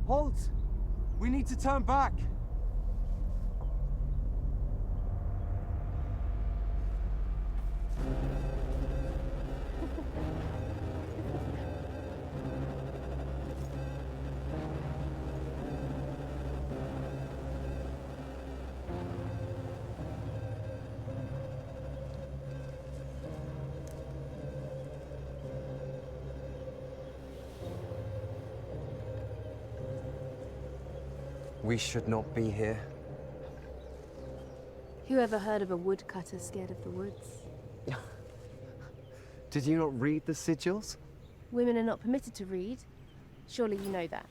Halt! We need to turn back! We should not be here. Who ever heard of a woodcutter scared of the woods? Did you not read the sigils? Women are not permitted to read. Surely you know that.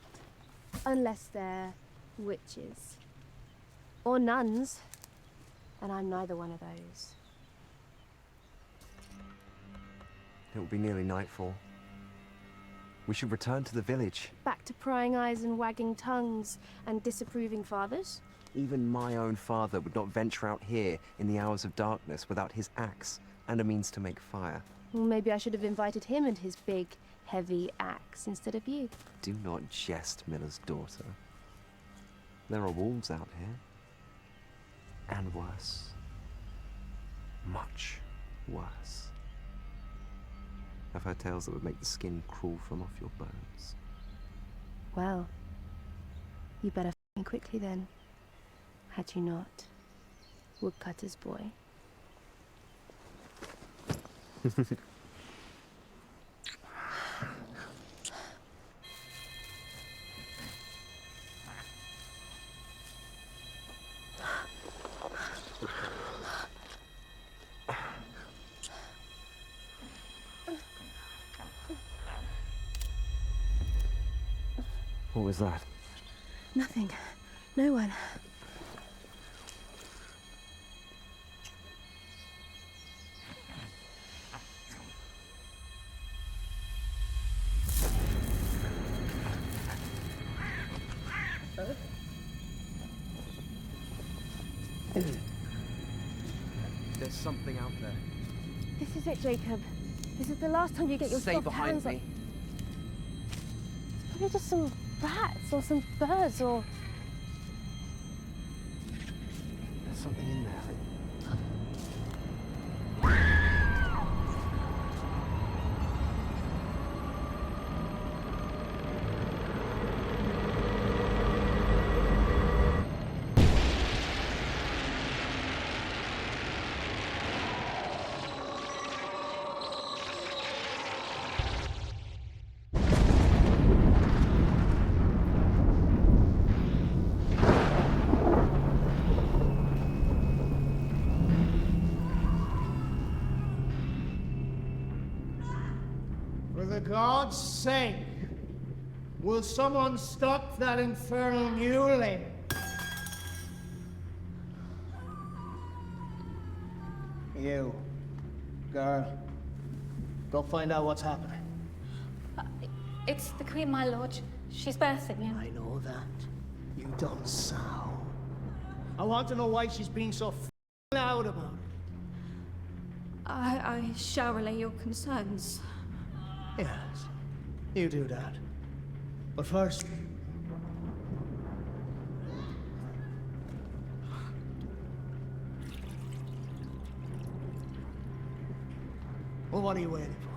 Unless they're witches. Or nuns. And I'm neither one of those. It will be nearly nightfall. We should return to the village. Back to prying eyes and wagging tongues and disapproving fathers? Even my own father would not venture out here in the hours of darkness without his axe and a means to make fire. Well, maybe I should have invited him and his big, heavy axe instead of you. Do not jest, Miller's daughter. There are wolves out here. And worse. Much worse. I've heard tales that would make the skin crawl from off your bones. Well, you better f***ing quickly then. Had you not, woodcutter's boy. What was that? Nothing. No one. There's something out there. This is it, Jacob. This is the last time you get your Stay soft behind hands me. on... Maybe just some rats or some birds or... There's something in there. For God's sake, will someone stop that infernal mewling? You, girl, go find out what's happening. It's the Queen, my lord. She's birthing him. I know that. You dumb sow. I want to know why she's being so loud about it. I shall relay your concerns. Yes, you do that. But first... Well, what are you waiting for?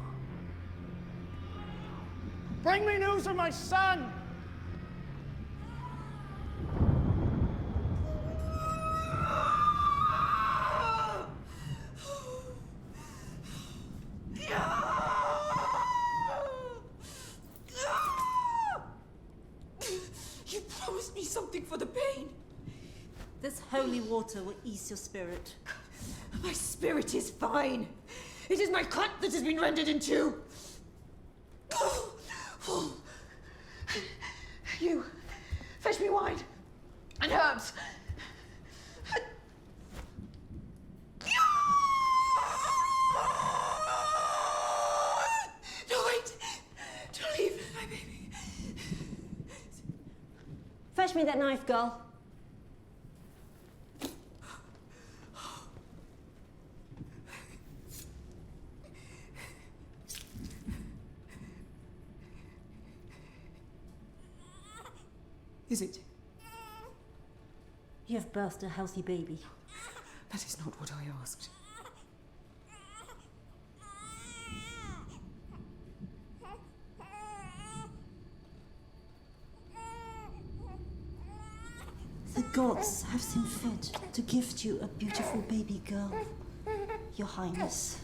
Bring me news of my son! You promised me something for the pain. This holy water will ease your spirit. My spirit is fine. It is my cut that has been rendered in two. You, fetch me wine and herbs. No, wait. Don't leave my baby. Fetch me that knife, girl. Is it? You have birthed a healthy baby. That is not what I asked. The gods have seen fit to gift you a beautiful baby girl, Your Highness.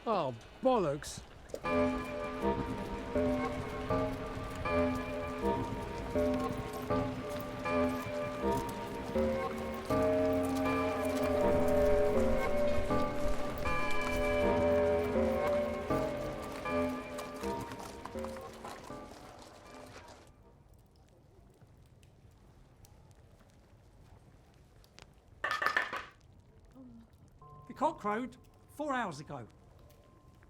Oh, bollocks. The cock crowed 4 hours ago.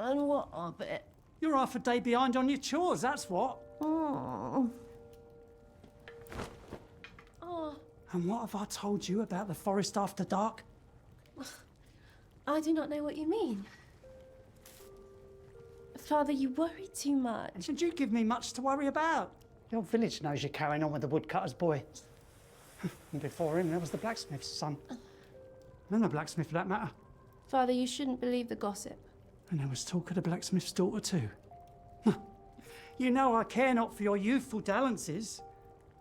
And what of it? You're half a day behind on your chores, that's what. Oh. Oh, And what have I told you about the forest after dark? I do not know what you mean. Father, you worry too much. Should you give me much to worry about? The old village knows you're carrying on with the woodcutter's boy. And before him, there was the blacksmith's son. And the blacksmith, for that matter. Father, you shouldn't believe the gossip. And there was talk of the blacksmith's daughter too. You know I care not for your youthful dalliances,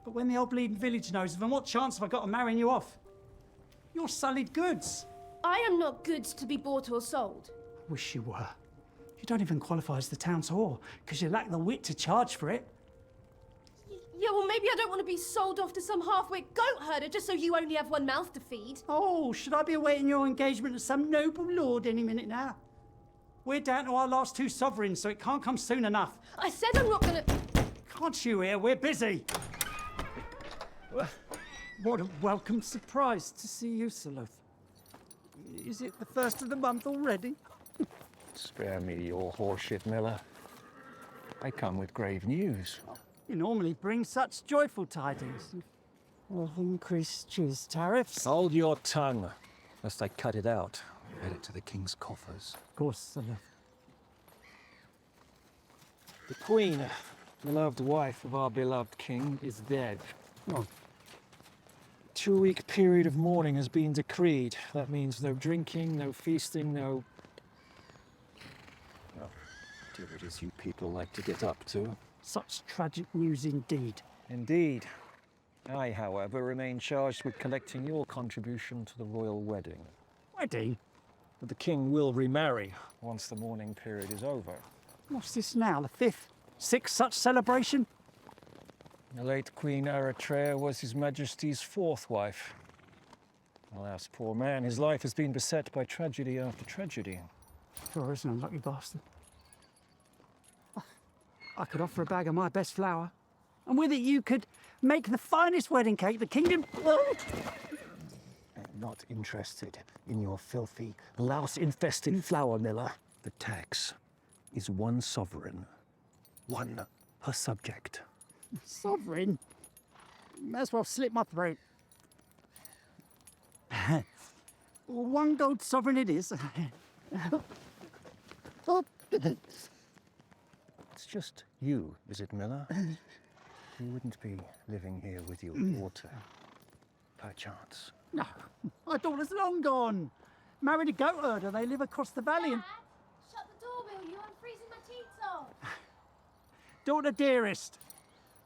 but when the old bleeding village knows of them, what chance have I got of marrying you off? You're sullied goods. I am not goods to be bought or sold. Wish you were. You don't even qualify as the town's whore, because you lack the wit to charge for it. Yeah, well, maybe I don't want to be sold off to some half-wit goat herder just so you only have one mouth to feed. Oh, should I be awaiting your engagement to some noble lord any minute now? We're down to our last 2 sovereigns, so it can't come soon enough. I said I'm not gonna... Can't you hear? We're busy. What a welcome surprise to see you, Saloth. Is it the first of the month already? Spare me your horseshit, Miller. I come with grave news. You normally bring such joyful tidings. Of increased cheese tariffs. Hold your tongue, lest I cut it out. Head it to the king's coffers. Of course, Saloth. The queen, the loved wife of our beloved king, is dead. Oh. 2-week period of mourning has been decreed. That means no drinking, no feasting, no... activities you people like to get up to. Such tragic news indeed. Indeed. I, however, remain charged with collecting your contribution to the royal wedding. Wedding? But the king will remarry once the mourning period is over. What's this now, the 5th, 6th such celebration? The late Queen Eritrea was His Majesty's 4th wife. Alas, poor man, his life has been beset by tragedy after tragedy. Sure is an unlucky bastard. I could offer a bag of my best flour, and with it you could make the finest wedding cake the kingdom... I'm not interested in your filthy, louse-infested flour miller. The tax is 1 sovereign, 1 per subject. Sovereign? May as well slit my throat. 1 gold sovereign it is. It's just you, is it, Miller? You wouldn't be living here with your daughter, perchance. No, my daughter's long gone. Married a goat herder. They live across the valley. And... Shut the door, will you? I'm freezing my teeth off. Daughter dearest,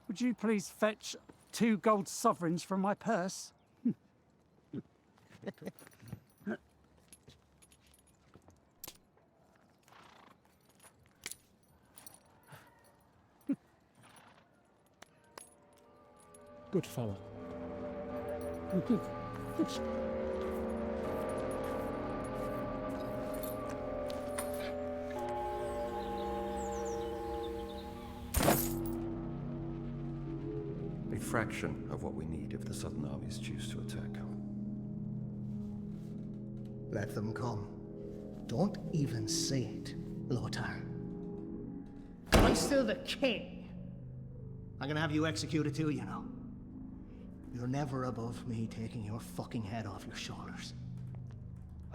would you please fetch 2 gold sovereigns from my purse? Good fellow. fraction of what we need if the southern armies choose to attack. Let them come. Don't even say it, Lothar. I'm still the king. I'm gonna have you executed too, you know. You're never above me taking your fucking head off your shoulders.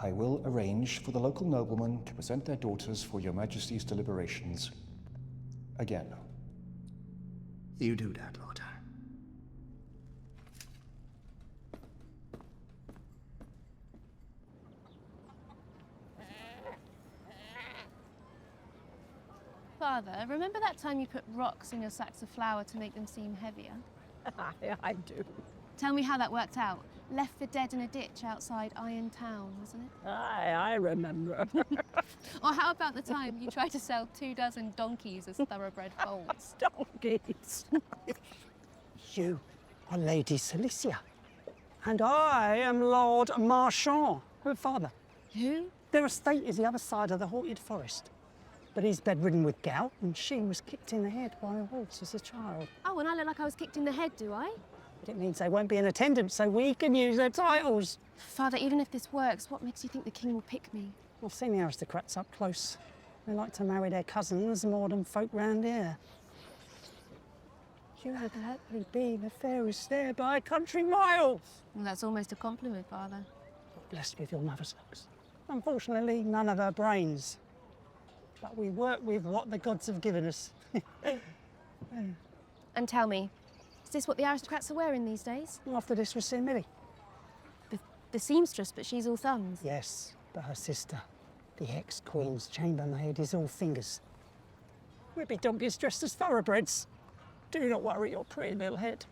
I will arrange for the local noblemen to present their daughters for your majesty's deliberations. Again. You do that, Lothar. Father, remember that time you put rocks in your sacks of flour to make them seem heavier? I do. Tell me how that worked out. Left for dead in a ditch outside Iron Town, wasn't it? I remember. Or how about the time you tried to sell 24 donkeys as thoroughbred foals? Donkeys. You are Lady Cilicia. And I am Lord Marchand, her father. Who? Their estate is the other side of the haunted forest. But he's bedridden with gout, and she was kicked in the head by a horse as a child. Oh, and I look like I was kicked in the head, do I? But it means they won't be in attendance, so we can use their titles. Father, even if this works, what makes you think the king will pick me? I've seen the aristocrats up close. They like to marry their cousins more than folk round here. You have happily been the fairest there by a country mile. Well, that's almost a compliment, Father. God bless with your mother's looks. Unfortunately, none of her brains. But we work with what the gods have given us. And tell me, is this what the aristocrats are wearing these days? After this was Sir Millie. The seamstress, but she's all thumbs. Yes, but her sister, the ex-queen's chambermaid, is all fingers. We'd be donkeys dressed as thoroughbreds. Do not worry your pretty little head.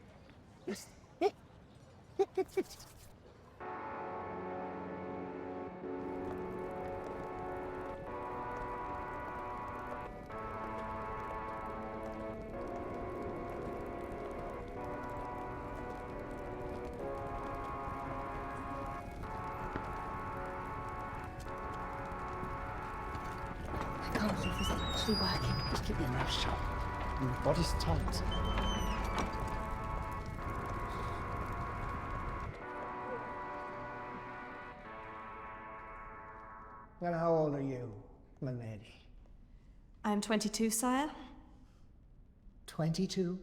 I can't believe this is actually working. Just keep your mouth shut and your body's tight. Well, how old are you, my lady? I'm 22, sire. 22?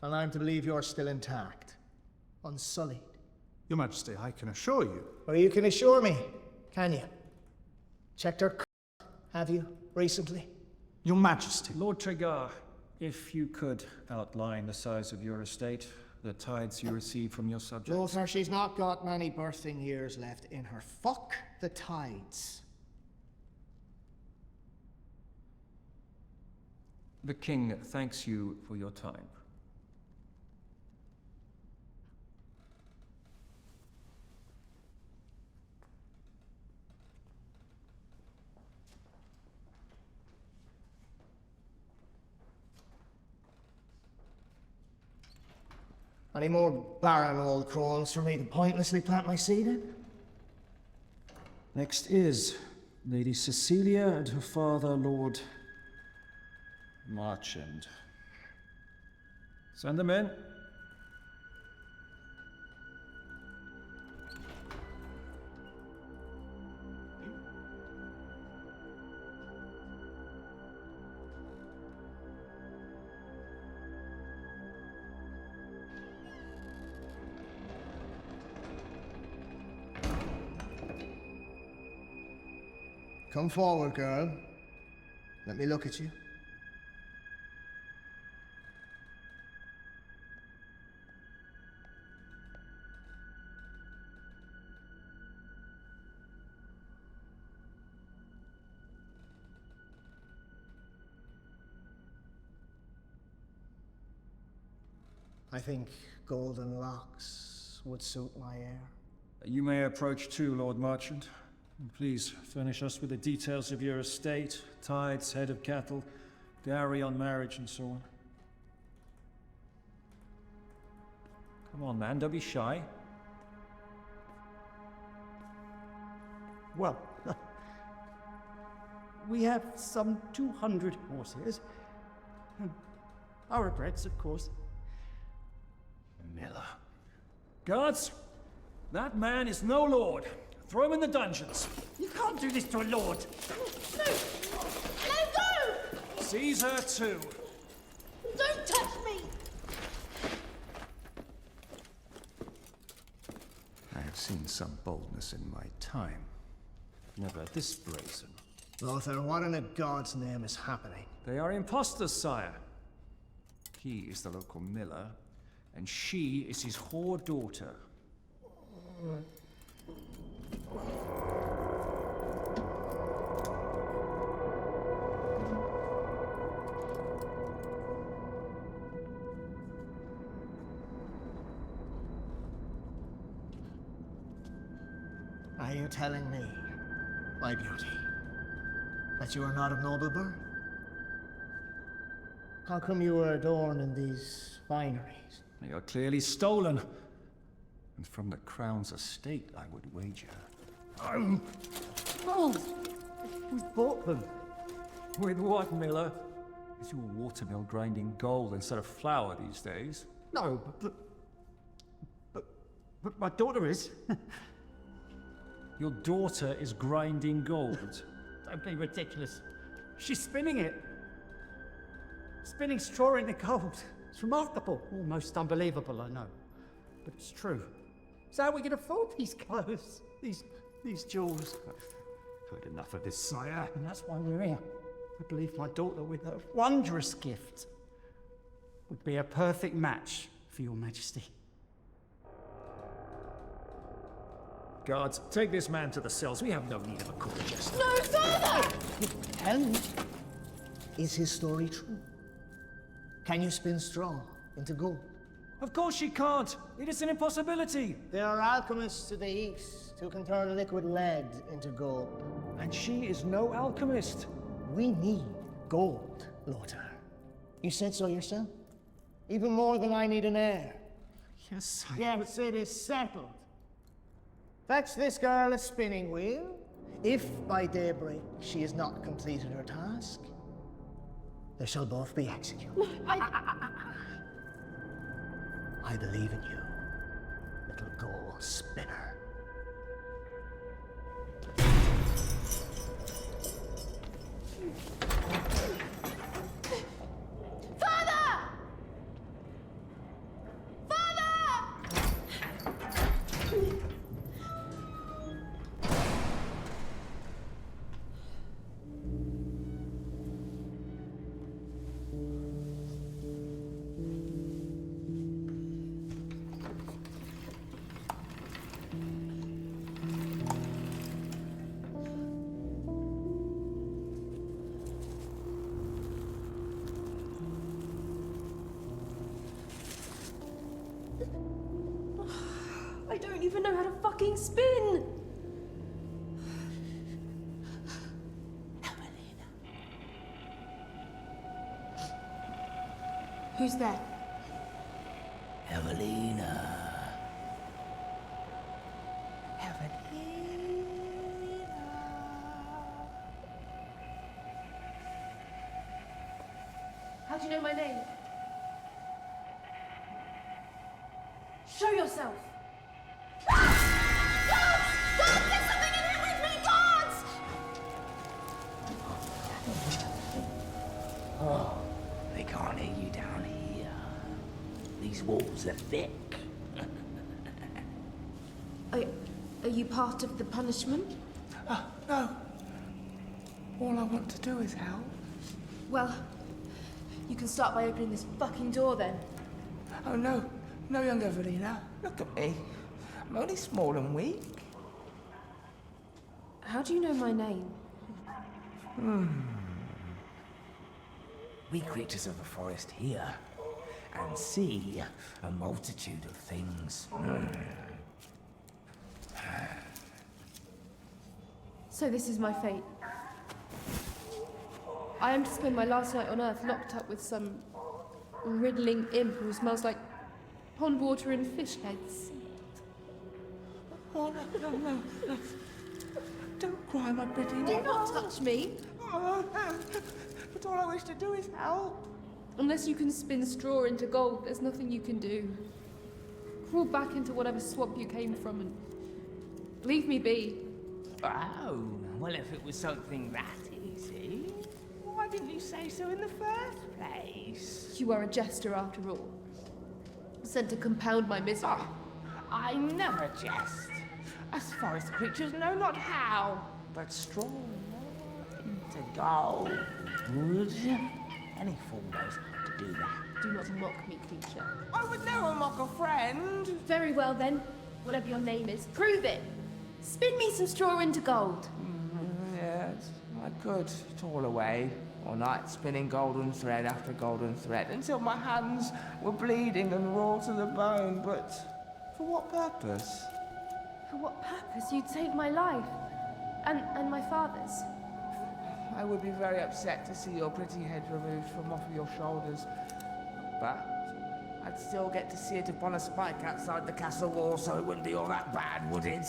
And I'm to believe you're still intact, unsullied. Your Majesty, I can assure you. Well, you can assure me, can you? Checked her have you, recently? Your Majesty. Lord Tregar, if you could outline the size of your estate, the tithes you receive from your subjects. Lothar, she's not got many birthing years left in her. Fuck the tides. The king thanks you for your time. Any more barren old crones for me to pointlessly plant my seed in? Next is Lady Cecilia and her father, Lord Marchand. Send them in. Come forward, girl. Let me look at you. I think golden locks would suit my hair. You may approach too, Lord Marchand. Please furnish us with the details of your estate, tithes, head of cattle, dowry on marriage, and so on. Come on, man, don't be shy. Well, we have some 200 horses, Thoroughbreds, of course. Miller. Guards, that man is no lord. Throw him in the dungeons. You can't do this to a lord. No! Let go! Caesar too. Don't touch me! I have seen some boldness in my time. Never this brazen. Lothar, what in a god's name is happening? They are impostors, sire. He is the local miller, and she is his whore daughter. Are you telling me, my beauty, that you are not of noble birth? How come you were adorned in these fineries? They are clearly stolen. And from the crown's estate, I would wager. No! Who bought them? With what, Miller? Is your watermill grinding gold instead of flour these days? No, but my daughter is. Your daughter is grinding gold. Don't be ridiculous. She's spinning it. Spinning straw into gold. It's remarkable. Almost unbelievable, I know. But it's true. So how are we going to afford these clothes? These jewels? I've heard enough of this, sire. And that's why we're here. I believe my daughter, with her wondrous gift, would be a perfect match for your majesty. Guards, take this man to the cells. We have no need of a court jester. No, father! Tell me, is his story true? Can you spin straw into gold? Of course she can't. It is an impossibility. There are alchemists to the east who can turn liquid lead into gold. And she is no alchemist. We need gold, Lothar. You said so yourself. Even more than I need an heir. Yes, sire. Yes, it is settled. Fetch this girl a spinning wheel. If by daybreak she has not completed her task, they shall both be executed. I believe in you, little gold spinner. I don't even know how to fucking spin! Who's that? Evelina. How do you know my name? Show yourself! Guards! Guards! There's something in here with me! Guards! Oh, they can't hear you down here. These walls are thick. Are you part of the punishment? No. All I want to do is help. Well, you can start by opening this fucking door then. Oh, no. No, young Evelina. Look at me. I'm only small and weak. How do you know my name? We creatures of the forest hear and see a multitude of things. So this is my fate. I am to spend my last night on Earth locked up with some riddling imp who smells like pond water and fish heads. Oh, no. Don't cry, my pretty. Do not touch me! Oh, no. But all I wish to do is help. Unless you can spin straw into gold, there's nothing you can do. Crawl back into whatever swamp you came from and leave me be. Oh, well, if it was something that easy, why didn't you say so in the first place? You are a jester after all. Sent to compound my misery. Oh, I never jest. As forest creatures know not how, but straw into gold. Would any fool knows how to do that? Do not mock me, creature. I would never mock a friend. Very well then. Whatever your name is, prove it. Spin me some straw into gold. Yes, I could toil away all night spinning golden thread after golden thread until my hands were bleeding and raw to the bone, but for what purpose? For what purpose? You'd saved my life. And my father's. I would be very upset to see your pretty head removed from off your shoulders, but I'd still get to see it upon a spike outside the castle wall, so it wouldn't be all that bad, would it?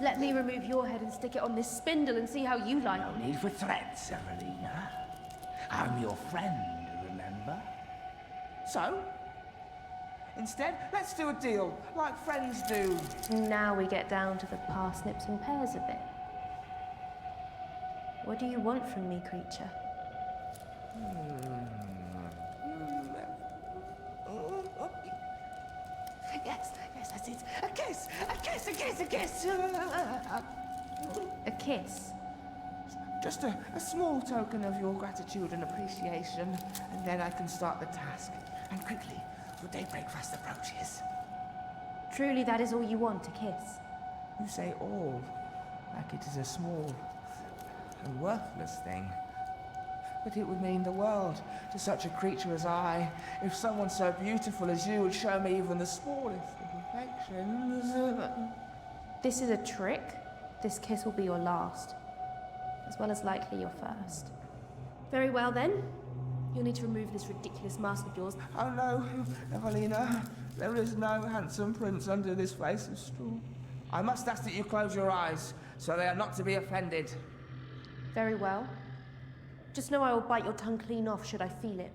Let me remove your head and stick it on this spindle and see how you like it. No need for threats, Evelina. I'm your friend, remember? So, instead, let's do a deal, like friends do. Now we get down to the parsnips and pears of it. What do you want from me, creature? Yes, that's it. A kiss, a kiss, a kiss, a kiss. A kiss? Just a small token of your gratitude and appreciation, and then I can start the task. And quickly, for daybreak fast approaches. Truly that is all you want, a kiss? You say all, like it is a small and worthless thing. But it would mean the world to such a creature as I, if someone so beautiful as you would show me even the smallest of affections. This is a trick. This kiss will be your last, as well as likely your first. Very well then. You'll need to remove this ridiculous mask of yours. Oh no, Evelina. There is no handsome prince under this face of straw. I must ask that you close your eyes, so they are not to be offended. Very well. Just know I will bite your tongue clean off should I feel it.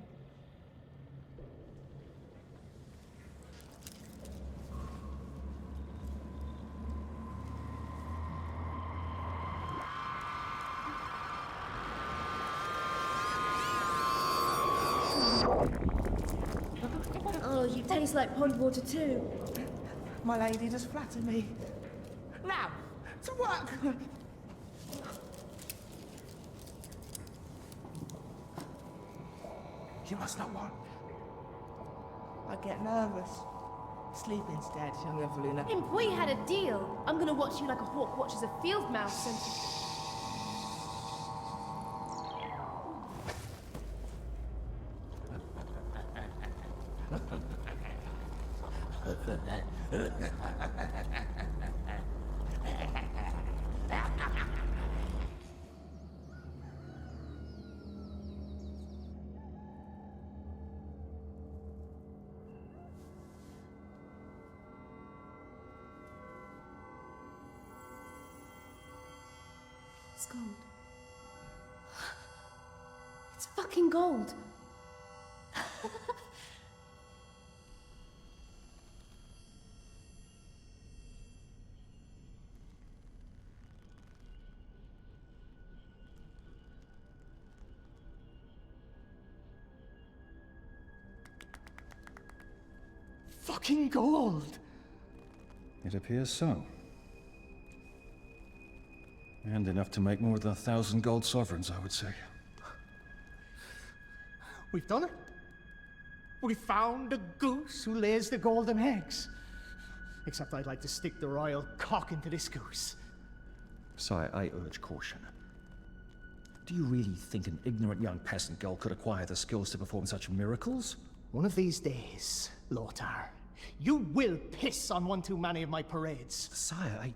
Oh, you taste like pond water too. My lady does flatter me. Now, to work! You must not want. I get nervous. Sleep instead, young Evelina. Imp, we had a deal. I'm gonna watch you like a hawk watches a field mouse and... It's gold. It's fucking gold. Fucking gold! It appears so. And enough to make more than 1,000 gold sovereigns, I would say. We've done it. We found the goose who lays the golden eggs. Except I'd like to stick the royal cock into this goose. Sire, I urge caution. Do you really think an ignorant young peasant girl could acquire the skills to perform such miracles? One of these days, Lothar, you will piss on one too many of my parades. Sire,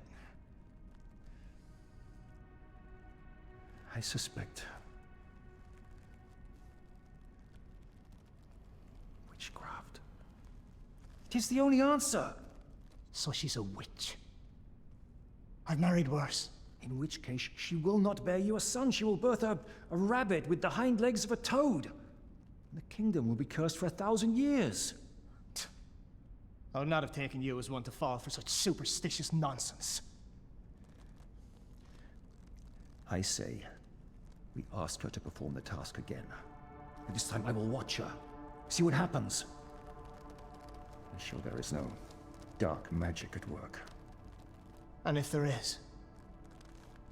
I suspect witchcraft. It is the only answer. So she's a witch. I've married worse. In which case, she will not bear you a son. She will birth a rabbit with the hind legs of a toad. The kingdom will be cursed for 1,000 years. I would not have taken you as one to fall for such superstitious nonsense. I say, we ask her to perform the task again. And this time I will watch her, see what happens. Ensure there is no dark magic at work. And if there is?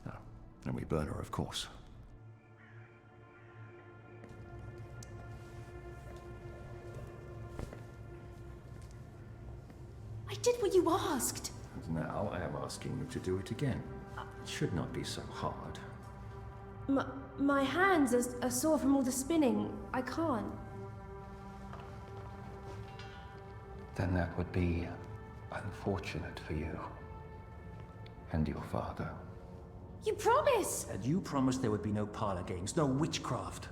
No, then we burn her, of course. I did what you asked. And now I am asking you to do it again. It should not be so hard. My hands are sore from all the spinning. I can't. Then that would be unfortunate for you. And your father. You promised! And you promised there would be no parlor games, no witchcraft.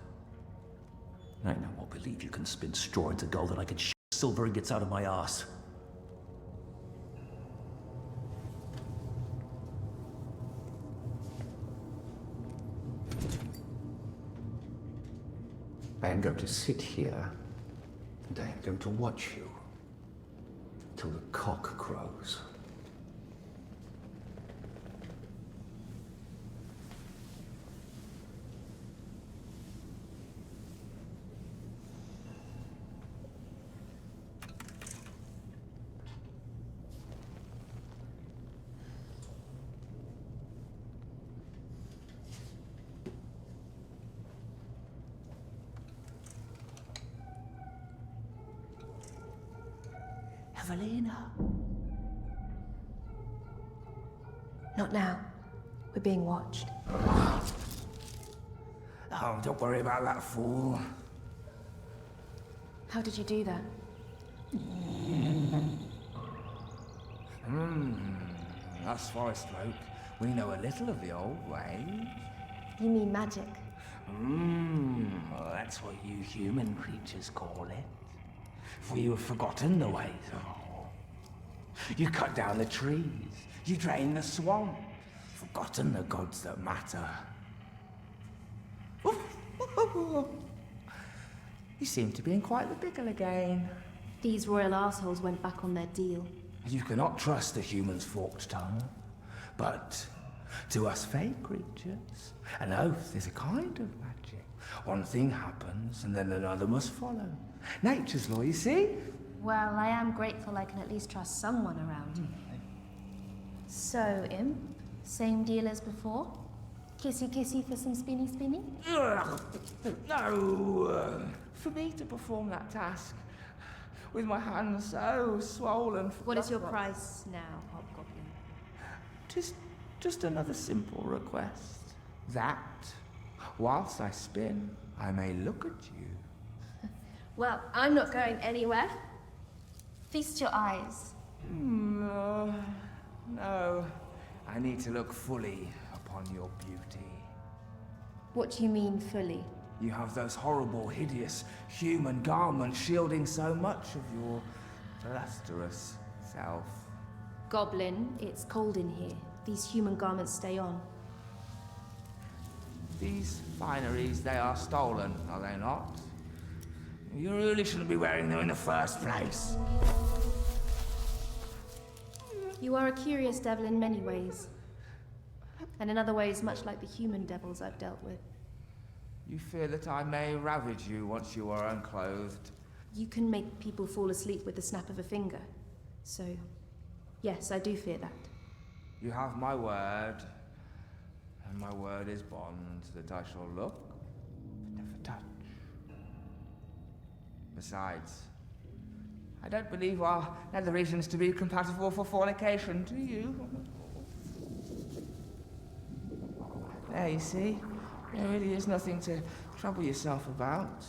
I now won't believe you can spin straw into gold and I can sh silver ingots out of my ass. I am going to sit here, and I am going to watch you till the cock crows. Evelina. Not now. We're being watched. Oh, don't worry about that fool. How did you do that? Us forest folk, we know a little of the old ways. You mean magic? Well, that's what you human creatures call it. For you have forgotten the ways of old. You cut down the trees, you drain the swamp, forgotten the gods that matter. You seem to be in quite the pickle again. These royal assholes went back on their deal. You cannot trust the human's forked tongue. But to us fake creatures, an oath is a kind of magic. One thing happens, and then another must follow. Nature's law, you see? Well, I am grateful I can at least trust someone around here. So, Imp, same deal as before? Kissy kissy for some spinny spinny? No! For me to perform that task, with my hands so swollen. What is your price now, Hobgoblin? Just another simple request. That, whilst I spin, I may look at you. Well, I'm not going anywhere. Feast your eyes. No. I need to look fully upon your beauty. What do you mean, fully? You have those horrible, hideous human garments shielding so much of your lustrous self. Goblin, it's cold in here. These human garments stay on. These fineries, they are stolen, are they not? You really shouldn't be wearing them in the first place. You are a curious devil in many ways. And in other ways, much like the human devils I've dealt with. You fear that I may ravage you once you are unclothed. You can make people fall asleep with the snap of a finger. So, yes, I do fear that. You have my word, and my word is bond that I shall look, but never touch. Besides, I don't believe our nether regions to be compatible for fornication, do you? There, you see? There really is nothing to trouble yourself about.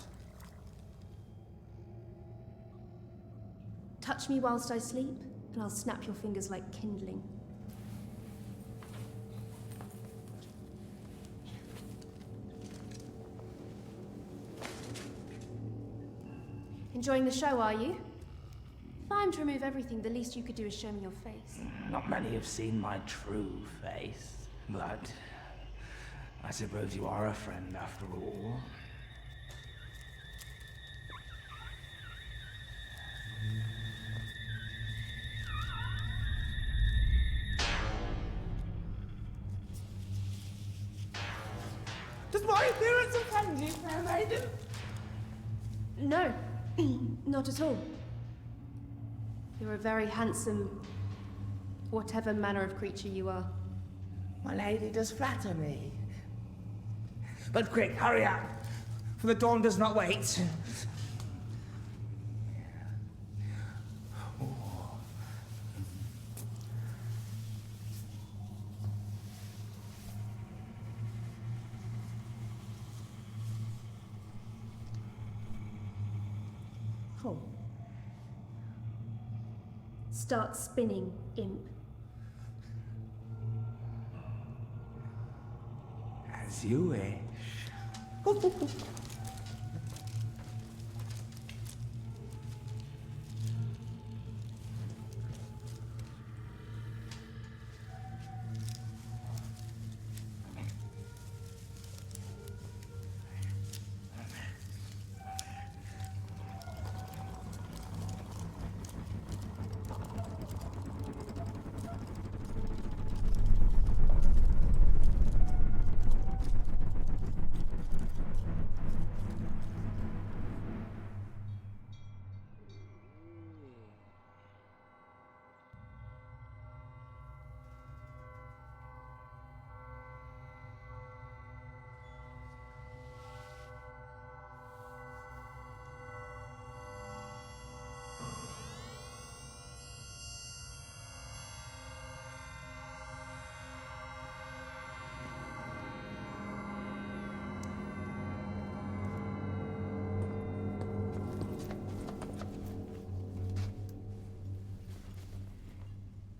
Touch me whilst I sleep, and I'll snap your fingers like kindling. Enjoying the show, are you? If I'm to remove everything, the least you could do is show me your face. Not many have seen my true face, but I suppose you are a friend after all. Does my appearance offend you, fair maiden? No, not at all. You're a very handsome, whatever manner of creature you are. My lady does flatter me. But quick, hurry up, for the dawn does not wait. Oh. Start spinning, imp. As you wish.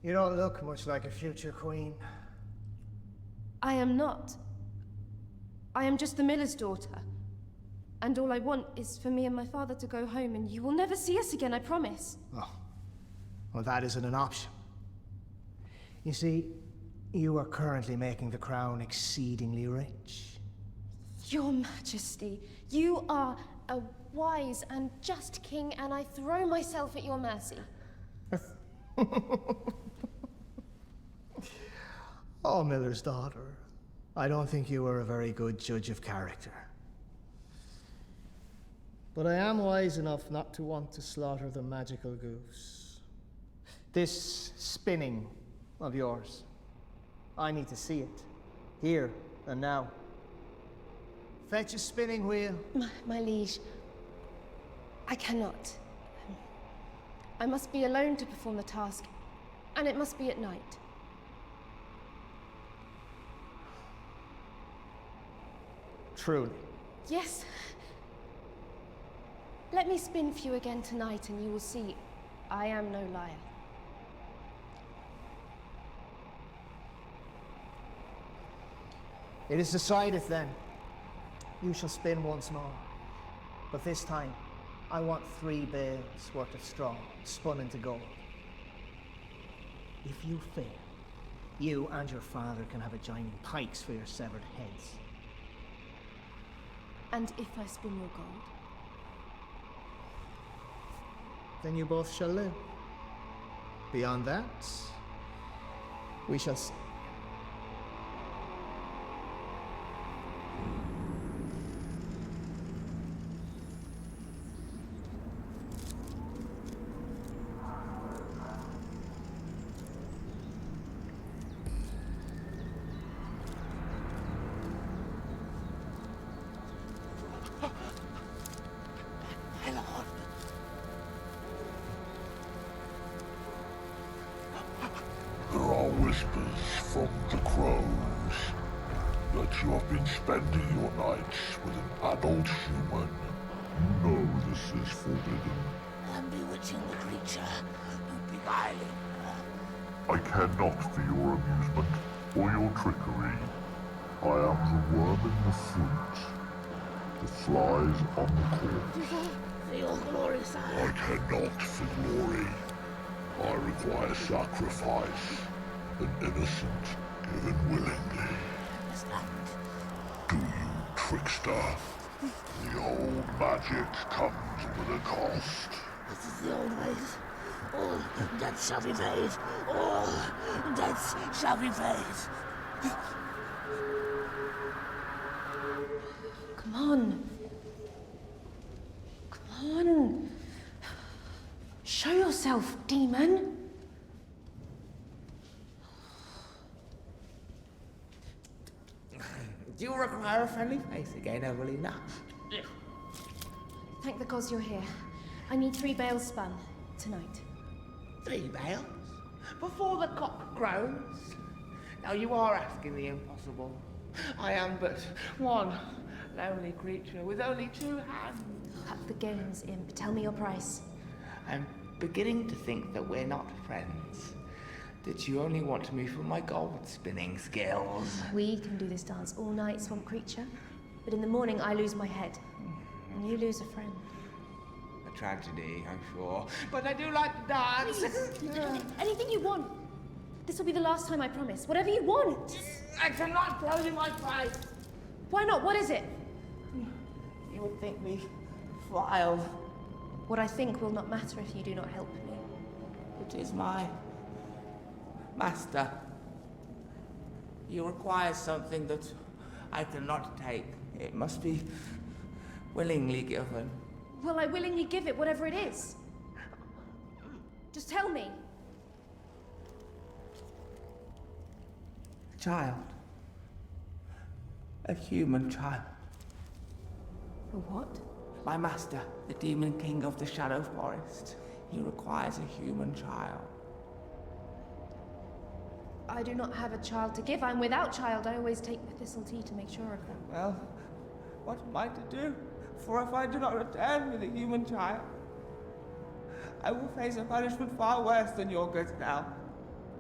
You don't look much like a future queen. I am not. I am just the miller's daughter. And all I want is for me and my father to go home, and you will never see us again, I promise. Oh. Well, that isn't an option. You see, you are currently making the crown exceedingly rich. Your Majesty, you are a wise and just king, and I throw myself at your mercy. Oh, Miller's daughter. I don't think you are a very good judge of character. But I am wise enough not to want to slaughter the magical goose. This spinning of yours, I need to see it, here and now. Fetch a spinning wheel. My liege, I cannot. I must be alone to perform the task, and it must be at night. Truly. Yes. Let me spin for you again tonight, and you will see I am no liar. It is decided then. You shall spin once more. But this time, I want 3 bales worth of straw spun into gold. If you fail, you and your father can have adjoining pikes for your severed heads. And if I spin your gold? Then you both shall live. Beyond that, we shall see. There are whispers from the crows that you have been spending your nights with an adult human. You know this is forbidden. I'm bewitching the creature, beguiling her. I care not for your amusement or your trickery. I am the worm in the fruit, the flies on the corpse. For your glory, sire. I care not for glory. I require sacrifice, an innocent given willingly. Do you, trickster? The old magic comes with a cost. This is the old ways. All debts shall be paid. All debts shall be paid. on. Come on. Show yourself, demon. Do you require a friendly face again, Evelina? Thank the gods you're here. I need 3 bales spun tonight. 3 bales? Before the cock crows? Now you are asking the impossible. I am but one lonely creature with only 2 hands. Cut the games, imp. Tell me your price. I'm beginning to think that we're not friends. That you only want me for my gold spinning skills. We can do this dance all night, swamp creature. But in the morning, I lose my head. And you lose a friend. A tragedy, I'm sure. But I do like to dance. Please. Anything you want. This will be the last time, I promise. Whatever you want. I cannot tell you my price. Why not? What is it? You would think me vile. What I think will not matter if you do not help me. It is my master. You require something that I cannot take. It must be willingly given. Well, I willingly give it, whatever it is. Just tell me. A child. A human child. A what? My master, the demon king of the Shadow Forest. He requires a human child. I do not have a child to give. I'm without child. I always take the thistle tea to make sure of them. Well, what am I to do? For if I do not return with a human child, I will face a punishment far worse than your goods now.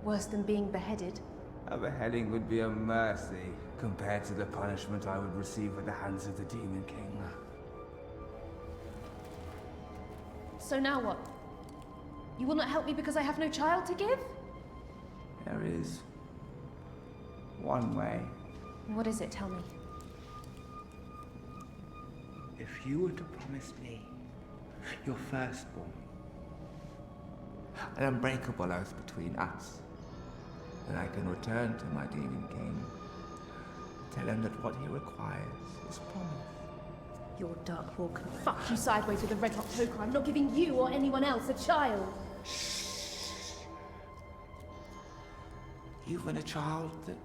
Worse than being beheaded? A beheading would be a mercy compared to the punishment I would receive at the hands of the Demon King. So now what? You will not help me because I have no child to give? There is one way. What is it? Tell me. If you were to promise me your firstborn, an unbreakable oath between us, then I can return to my Demon King, tell him that what he requires is promise. Your dark walk can fuck you sideways with a red hot poker. I'm not giving you or anyone else a child. Even a child that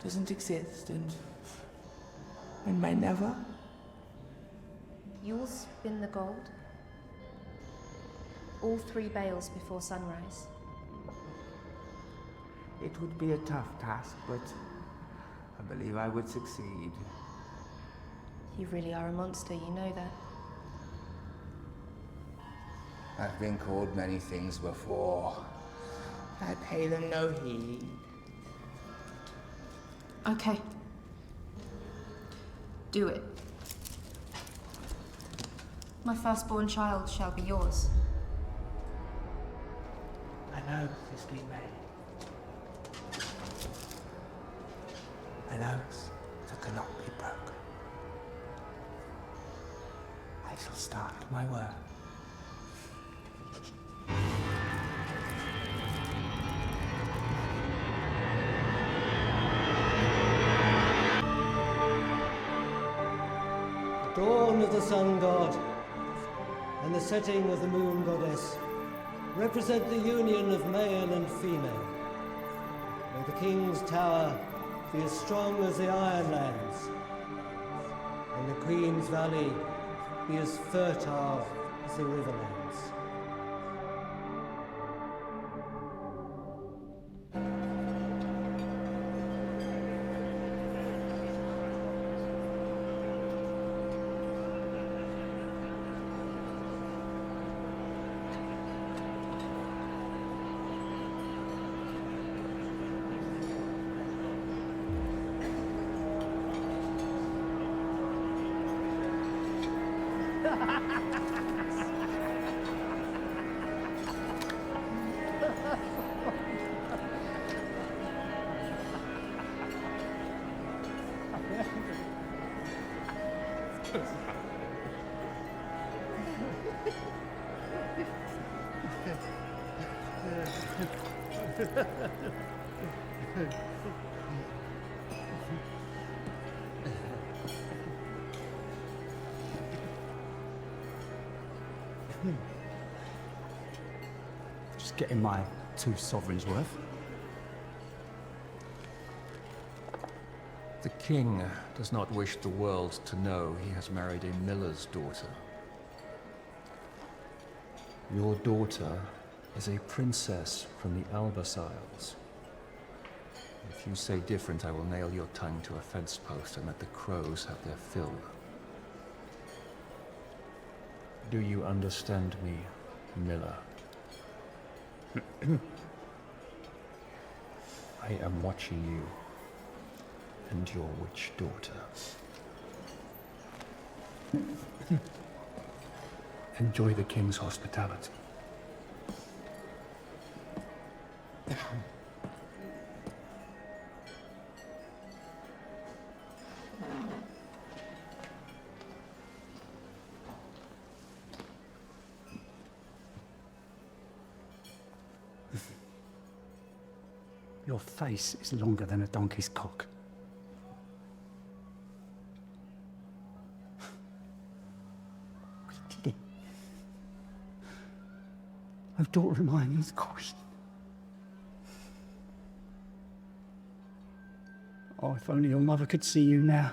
doesn't exist and may never. You'll spin the gold. All 3 bales before sunrise. It would be a tough task, but I believe I would succeed. You really are a monster, you know that. I've been called many things before. I pay them no heed. Okay. Do it. My firstborn child shall be yours. An oath has been made. An oath that cannot be broken. I shall start my work. The dawn of the sun god and the setting of the moon goddess represent the union of male and female. May the king's tower be as strong as the Ironlands, and the Queen's valley be as fertile as the Riverlands. Just getting my 2 sovereigns worth. The king does not wish the world to know he has married a miller's daughter. Your daughter is a princess from the Albus Isles. If you say different, I will nail your tongue to a fence post and let the crows have their fill. Do you understand me, Miller? I am watching you and your witch daughter. Enjoy the king's hospitality. Your face is longer than a donkey's cock. We did it. Our daughter Hermione is queen. Oh, if only your mother could see you now.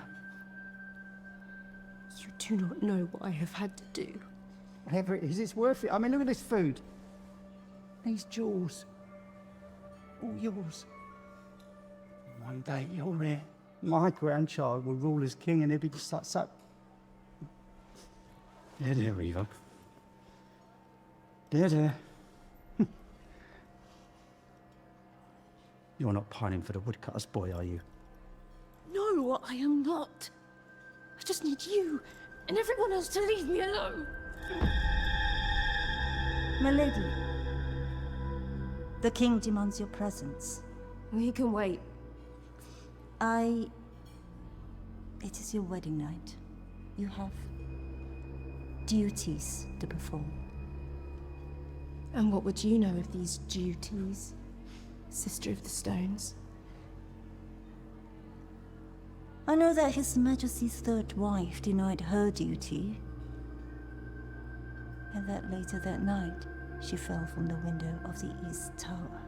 You do not know what I have had to do. Whatever it is, it's worth it. I mean, look at this food. These jewels. All yours. One day you're here. My grandchild will rule as king and he'll be just like so. There, Eva. There. You're not pining for the woodcutter's boy, are you? No, I am not. I just need you and everyone else to leave me alone. My lady, the king demands your presence. We can wait. It is your wedding night. You have duties to perform. And what would you know of these duties, Sister of the Stones? I know that His Majesty's third wife denied her duty, and that later that night, she fell from the window of the East Tower.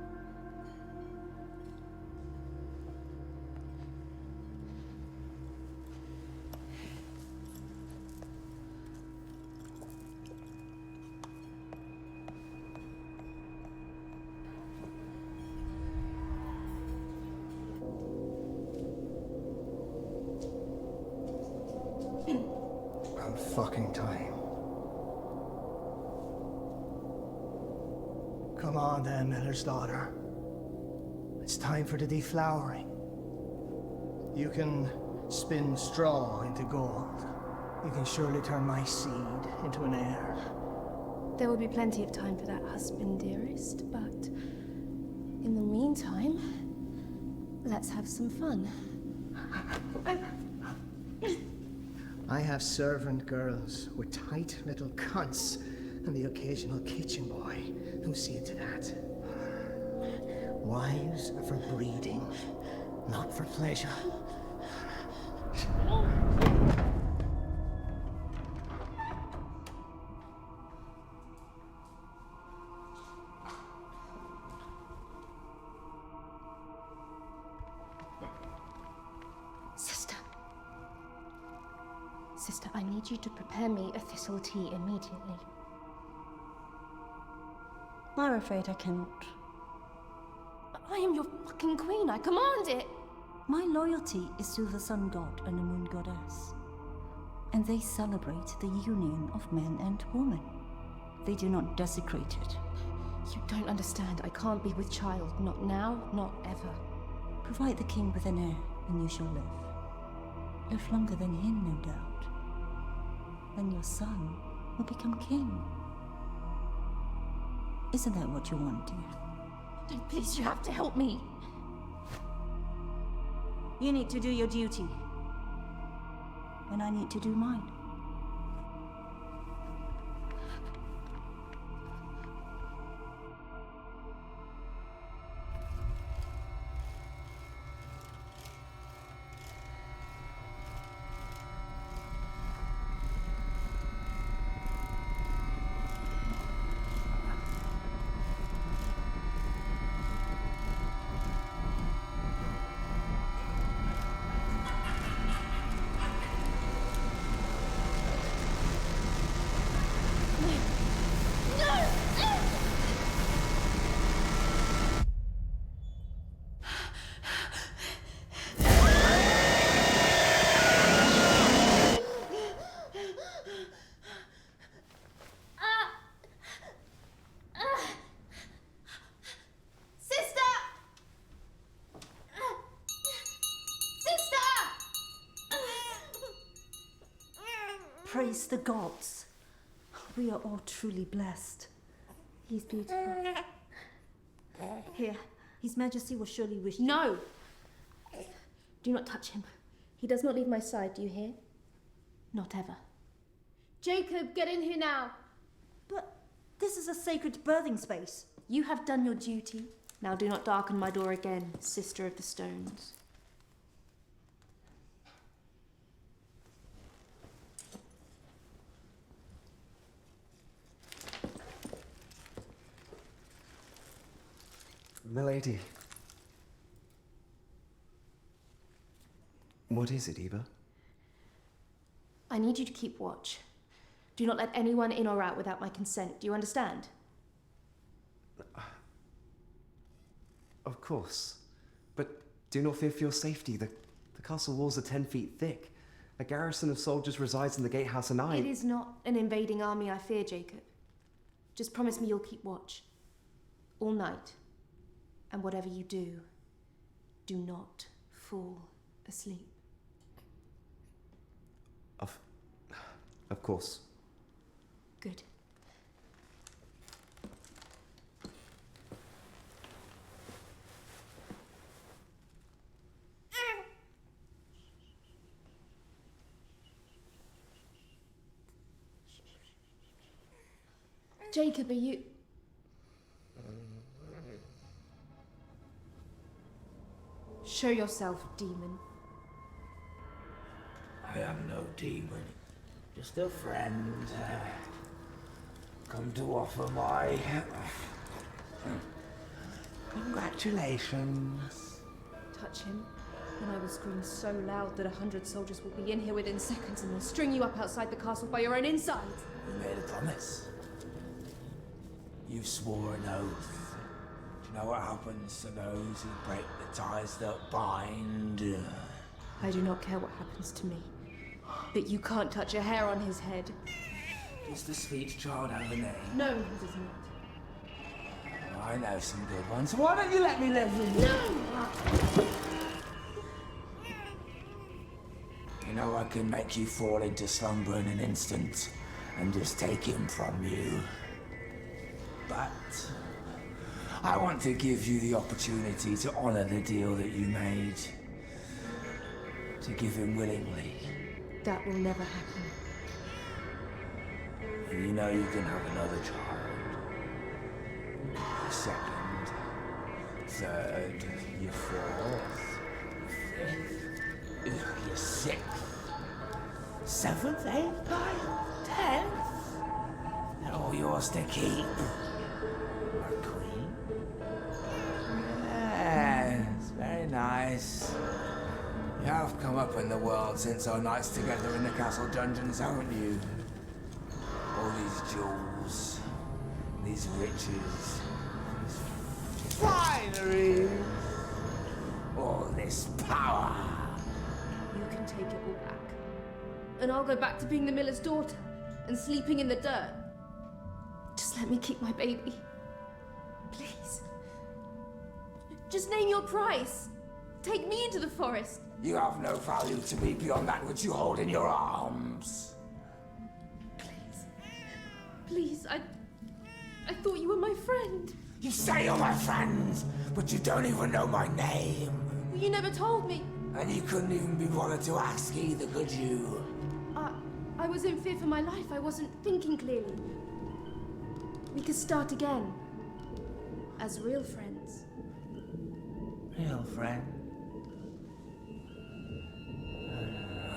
About fucking time. Come on then, Miller's daughter. It's time for the deflowering. You can spin straw into gold. You can surely turn my seed into an heir. There will be plenty of time for that, husband, dearest, but in the meantime, let's have some fun. I have servant girls with tight little cunts and the occasional kitchen boy who see to that. Wives are for breeding, not for pleasure. Sister, I need you to prepare me a thistle tea immediately. I'm afraid I cannot. I am your fucking queen, I command it! My loyalty is to the sun god and the moon goddess. And they celebrate the union of man and woman. They do not desecrate it. You don't understand. I can't be with child. Not now, not ever. Provide the king with an heir, and you shall live. Live longer than him, no doubt. Then your son will become king. Isn't that what you want, dear? No, please, you have to help me. You need to do your duty. And I need to do mine. Praise the gods. We are all truly blessed. He's beautiful. Here, His Majesty will surely wish. No! Do not touch him. He does not leave my side, do you hear? Not ever. Jacob, get in here now! But this is a sacred birthing space. You have done your duty. Now do not darken my door again, sister of the stones. Milady. What is it, Eva? I need you to keep watch. Do not let anyone in or out without my consent. Do you understand? Of course. But do not fear for your safety. The castle walls are 10 feet thick. A garrison of soldiers resides in the gatehouse, and It is not an invading army I fear, Jacob. Just promise me you'll keep watch. All night. And whatever you do, do not fall asleep. Of course. Good. Jacob, are you... Show yourself, demon. I am no demon, just a friend. Come to offer my congratulations. Touch him, and I will scream so loud that 100 soldiers will be in here within seconds and will string you up outside the castle by your own insides. You made a promise. You swore an oath. Do you know what happens to those who break the ties that bind? I do not care what happens to me, but you can't touch a hair on his head. Does the sweet child have a name? No, he does not. I know some good ones. Why don't you let me live with you? No! You know I can make you fall into slumber in an instant and just take him from you. But I want to give you the opportunity to honor the deal that you made. To give him willingly. That will never happen. You know you can have another child. Your second, third, your fourth, fifth, your sixth, seventh, eighth, ninth, 10th. They're all yours to keep. My queen. Yes, very nice. You have come up in the world since our nights together in the castle dungeons, haven't you? All these jewels, these riches, these finery, all this power. You can take it all back. And I'll go back to being the miller's daughter and sleeping in the dirt. Just let me keep my baby. Please. Just name your price. Take me into the forest. You have no value to me beyond that which you hold in your arms. Please, I thought you were my friend. You say you're my friend, but you don't even know my name. You never told me. And you couldn't even be bothered to ask either, could you? I was in fear for my life. I wasn't thinking clearly. We could start again. As real friends. Real friend?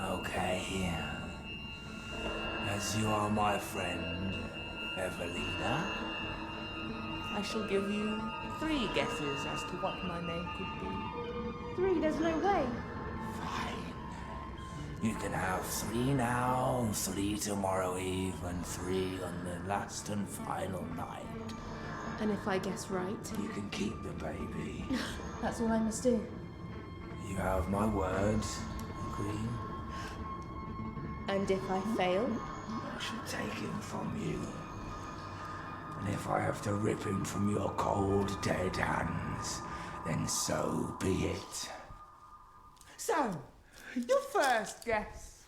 Okay. As you are my friend, Evelina, I shall give you 3 guesses as to what my name could be. 3? There's no way. Fine. You can have 3 now, 3 tomorrow eve, and 3 on the last and final night. And if I guess right? You can keep the baby. That's all I must do. You have my word, Queen. And if I fail? I shall take him from you. And if I have to rip him from your cold, dead hands, then so be it. So, your first guess.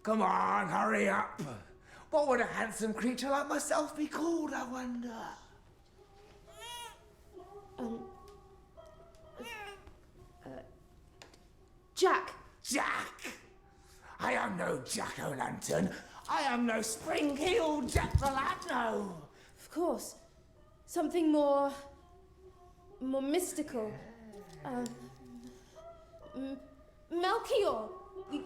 Come on, hurry up. What would a handsome creature like myself be called, I wonder? Jack. Jack! I am no jack-o'-lantern. I am no spring-heeled Jack the Lad, no. Of course. Something more mystical. Melchior.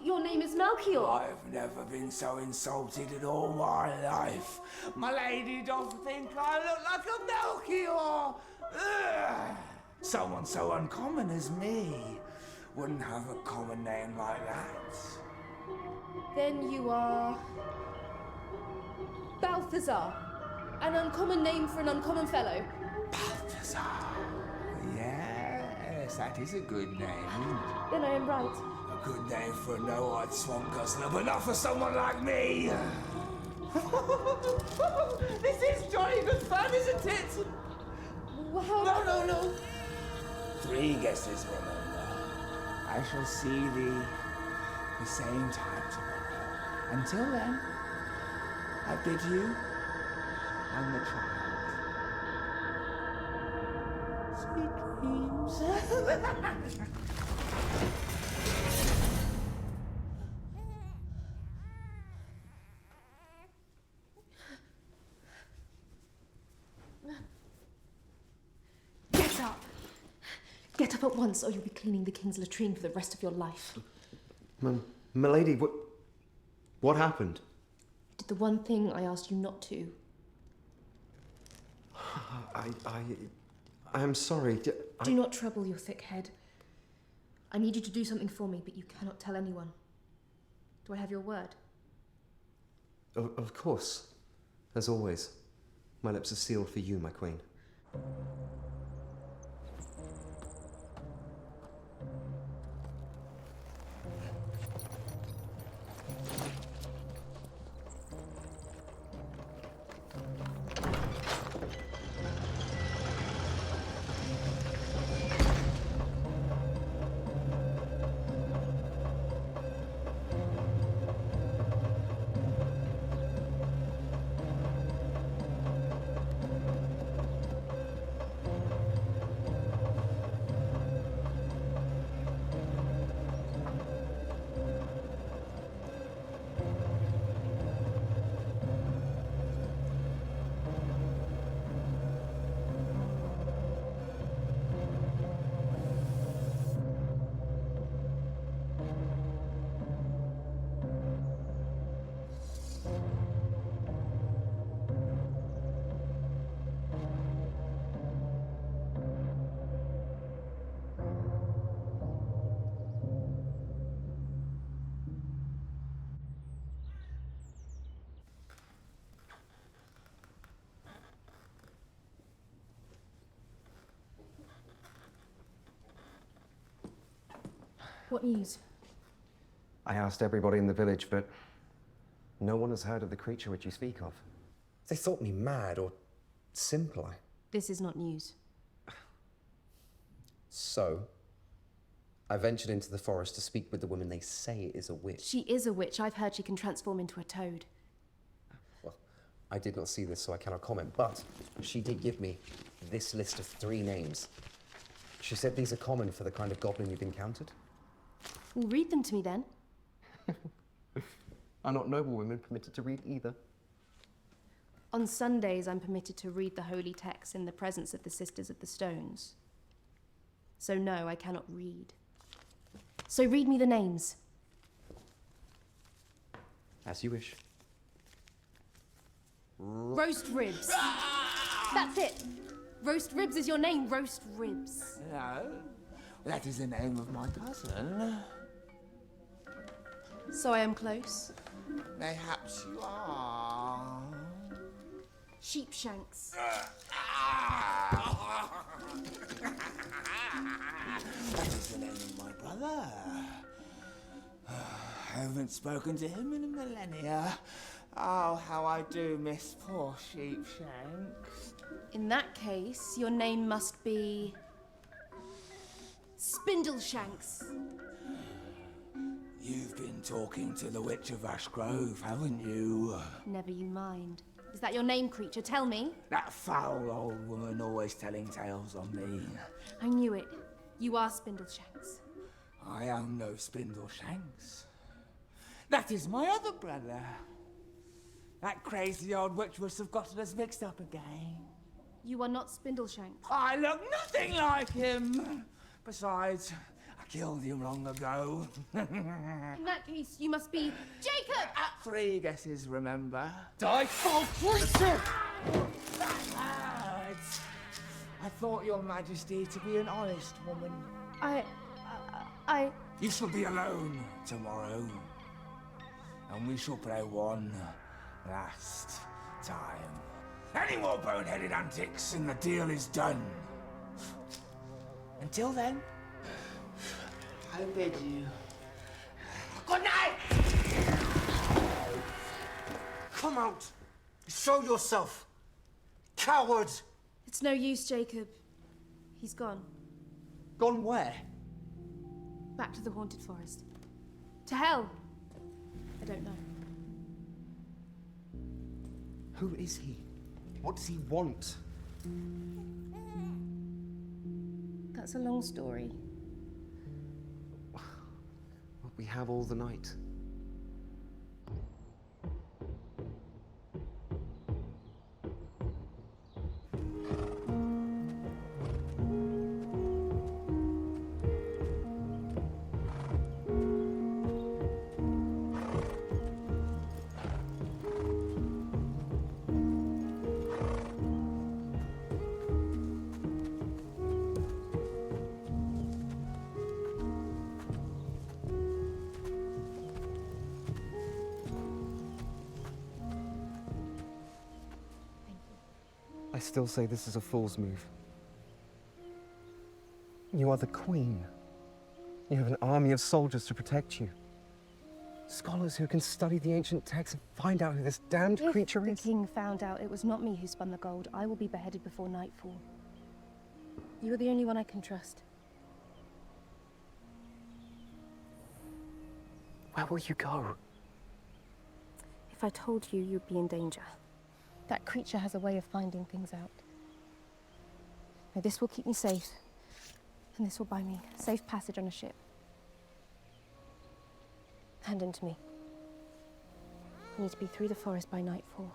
Your name is Melchior. I've never been so insulted in all my life. My lady does think I look like a Melchior. Ugh. Someone so uncommon as me wouldn't have a common name like that. Then you are Balthazar. An uncommon name for an uncommon fellow. Balthazar. Yes, that is a good name. Then I am right. A good name for a no-eyed swamp guzzler, but not for someone like me. This is jolly good fun, isn't it? Wow. No. 3 guesses, remember. I shall see thee the same time tomorrow. Until then, I bid you and the child sweet dreams. Get up! Get up at once, or you'll be cleaning the king's latrine for the rest of your life. Milady, what happened? You did the one thing I asked you not to. I am sorry. Do not trouble your thick head. I need you to do something for me, but you cannot tell anyone. Do I have your word? Of course. As always. My lips are sealed for you, my queen. What news? I asked everybody in the village, but no one has heard of the creature which you speak of. They thought me mad or simple. This is not news. So, I ventured into the forest to speak with the woman they say is a witch. She is a witch. I've heard she can transform into a toad. Well, I did not see this, so I cannot comment, but she did give me this list of 3 names. She said these are common for the kind of goblin you've encountered. Well, read them to me then. Are not noble women permitted to read either? On Sundays, I'm permitted to read the holy texts in the presence of the Sisters of the Stones. So no, I cannot read. So read me the names. As you wish. Roast ribs. That's it. Roast ribs is your name, roast ribs. No, that is the name of my cousin. So I am close. Mayhaps you are. Sheepshanks. That is the name of my brother. I haven't spoken to him in a millennia. Oh, how I do miss poor Sheepshanks. In that case, your name must be Spindleshanks. You've been talking to the Witch of Ash Grove, haven't you? Never you mind. Is that your name, creature? Tell me. That foul old woman always telling tales on me. I knew it. You are Spindleshanks. I am no Spindleshanks. That is my other brother. That crazy old witch must have gotten us mixed up again. You are not Spindleshanks. I look nothing like him. Besides, I killed him long ago. In that case, you must be Jacob! 3 guesses, remember? Die, foul creature! I thought your majesty to be an honest woman. I... You shall be alone tomorrow. And we shall play one last time. Any more boneheaded antics and the deal is done. Until then, I bid you good night! Come out! Show yourself! Coward! It's no use, Jacob. He's gone. Gone where? Back to the haunted forest. To hell! I don't know. Who is he? What does he want? That's a long story. We have all the night. I still say this is a fool's move. You are the queen. You have an army of soldiers to protect you. Scholars who can study the ancient texts and find out who this damned creature is. If the king found out it was not me who spun the gold, I will be beheaded before nightfall. You are the only one I can trust. Where will you go? If I told you, you'd be in danger. That creature has a way of finding things out. Now, this will keep me safe, and this will buy me safe passage on a ship. Hand in to me. I need to be through the forest by nightfall.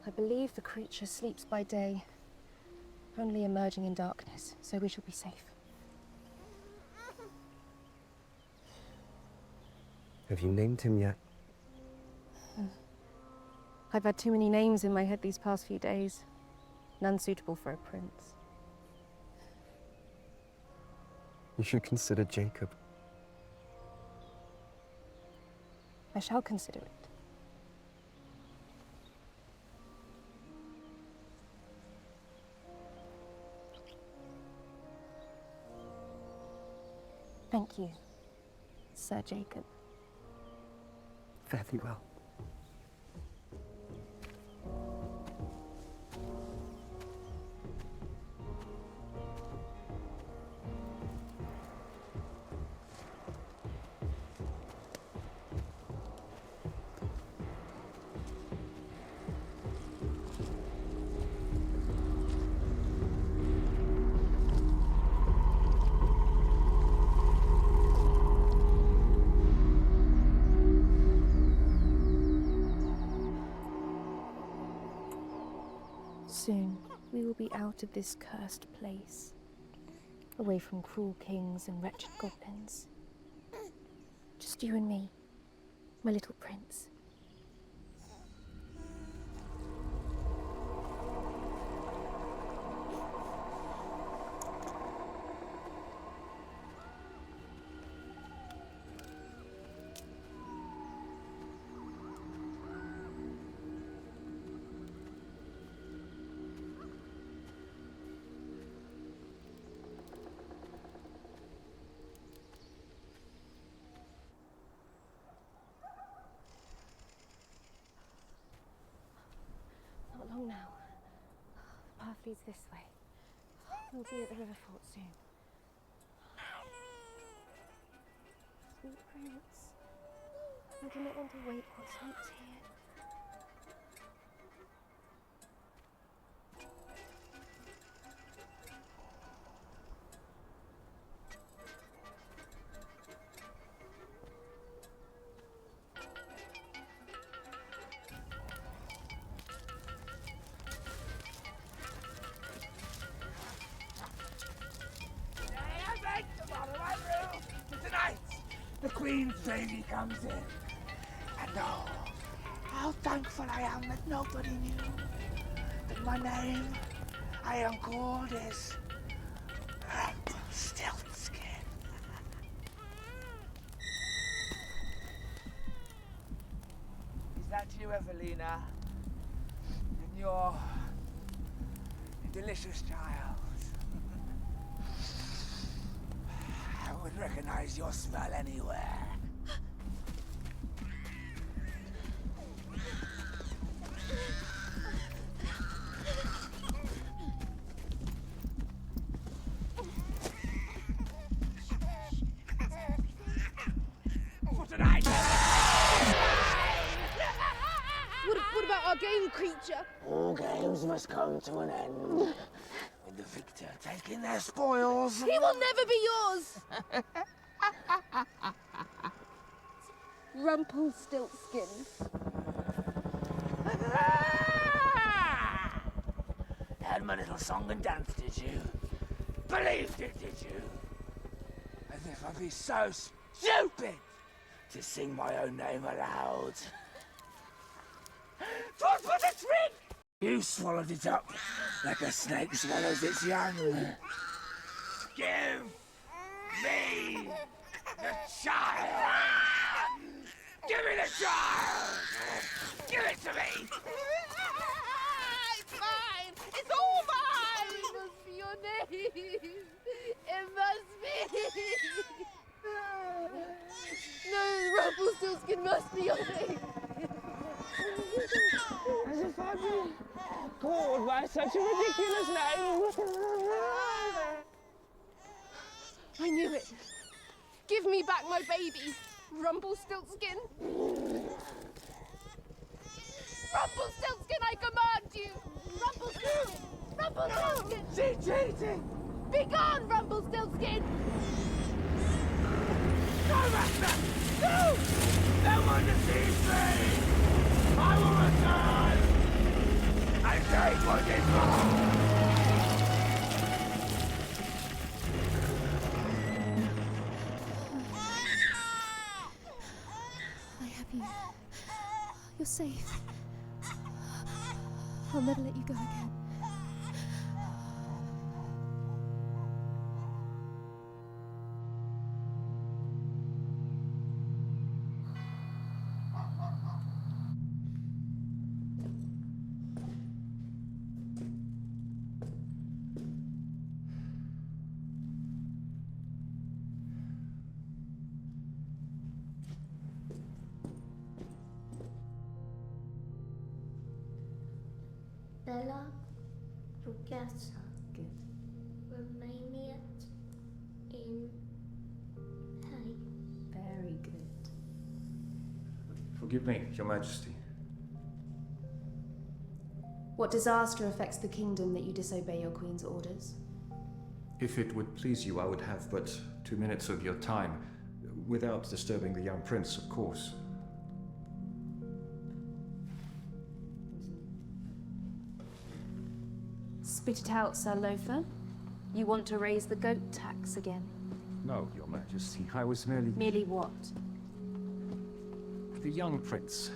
I believe the creature sleeps by day, only emerging in darkness, so we shall be safe. Have you named him yet? I've had too many names in my head these past few days. None suitable for a prince. You should consider Jacob. I shall consider it. Thank you, Sir Jacob. Fare thee well. Soon, we will be out of this cursed place, away from cruel kings and wretched goblins. Just you and me, my little prince. Not long now. The path leads this way. We'll be at the river fort soon. sweet prince. I do not want to wait what's once here. Tonight, the Queen's lady comes in. And oh, how thankful I am that nobody knew that my name I am called is Rumpelstiltskin. Is that you, Evelina? And your delicious child? I would recognize your smell anywhere. For tonight! What about our game, creature? All games must come to an end, with the victor taking their spoils. He will never be yours! Rumpelstiltskin. Heard my little song and dance, did you? Believed it, did you? As if I'd be so stupid to sing my own name aloud. 'Twas but a trick! You swallowed it up like a snake swallows its young. Give me the child! Give me the child! Give it to me! It's mine! It's all mine! It must be your name! It must be! No, Rumpelstiltskin must be your name! As if I'd been called by such a ridiculous name! I knew it! Give me back my baby, Rumpelstiltskin! Rumpelstiltskin, I command you! Rumpelstiltskin! Rumpelstiltskin! She cheated! Begone, Rumpelstiltskin! No, Master! No! No one deceives me! I will return! And take what is mine! I have you. You're safe. I'll never let you go again. Bella Rugessa. Good. Reimagined in hay. Very good. Forgive me, Your Majesty. What disaster affects the kingdom that you disobey your queen's orders? If it would please you, I would have but 2 minutes of your time, without disturbing the young prince, of course. Spit it out, Sir Loafer. You want to raise the goat tax again? No, Your Majesty, I was merely... Merely what? The young prince.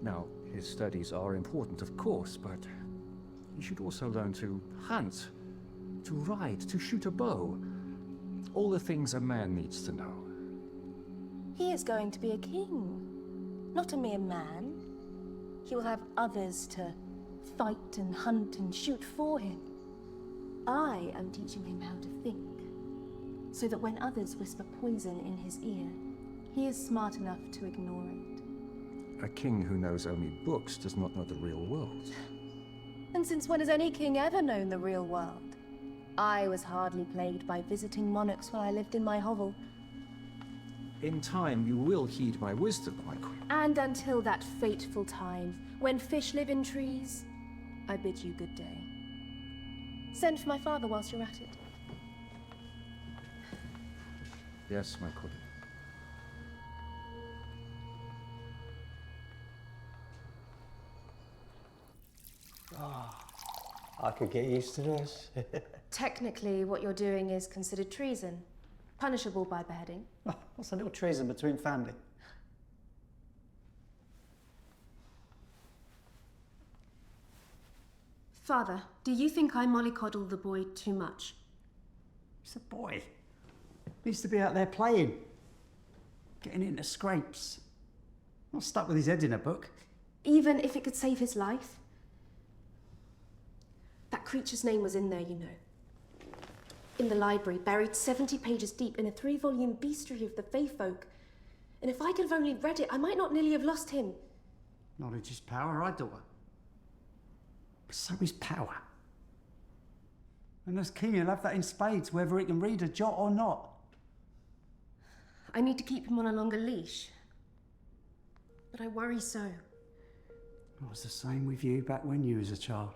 Now, his studies are important, of course, but he should also learn to hunt, to ride, to shoot a bow. All the things a man needs to know. He is going to be a king, not a mere man. He will have others to fight and hunt and shoot for him. I am teaching him how to think, so that when others whisper poison in his ear, he is smart enough to ignore it. A king who knows only books does not know the real world. And since when has any king ever known the real world? I was hardly plagued by visiting monarchs when I lived in my hovel. In time, you will heed my wisdom, my queen. And until that fateful time, when fish live in trees, I bid you good day. Send for my father whilst you're at it. Yes, my queen. I could get used to this. Technically, what you're doing is considered treason, punishable by beheading. What's a little treason between family? Father, do you think I mollycoddle the boy too much? He's a boy. Needs to be out there playing, getting into scrapes. Not stuck with his head in a book. Even if it could save his life? That creature's name was in there, you know. In the library, buried 70 pages deep in a 3-volume bestiary of the Fae folk. And if I could have only read it, I might not nearly have lost him. Knowledge is power, right, daughter? But so is power. And as king, he'll have that in spades, whether he can read a jot or not. I need to keep him on a longer leash. But I worry so. It was the same with you back when you was a child.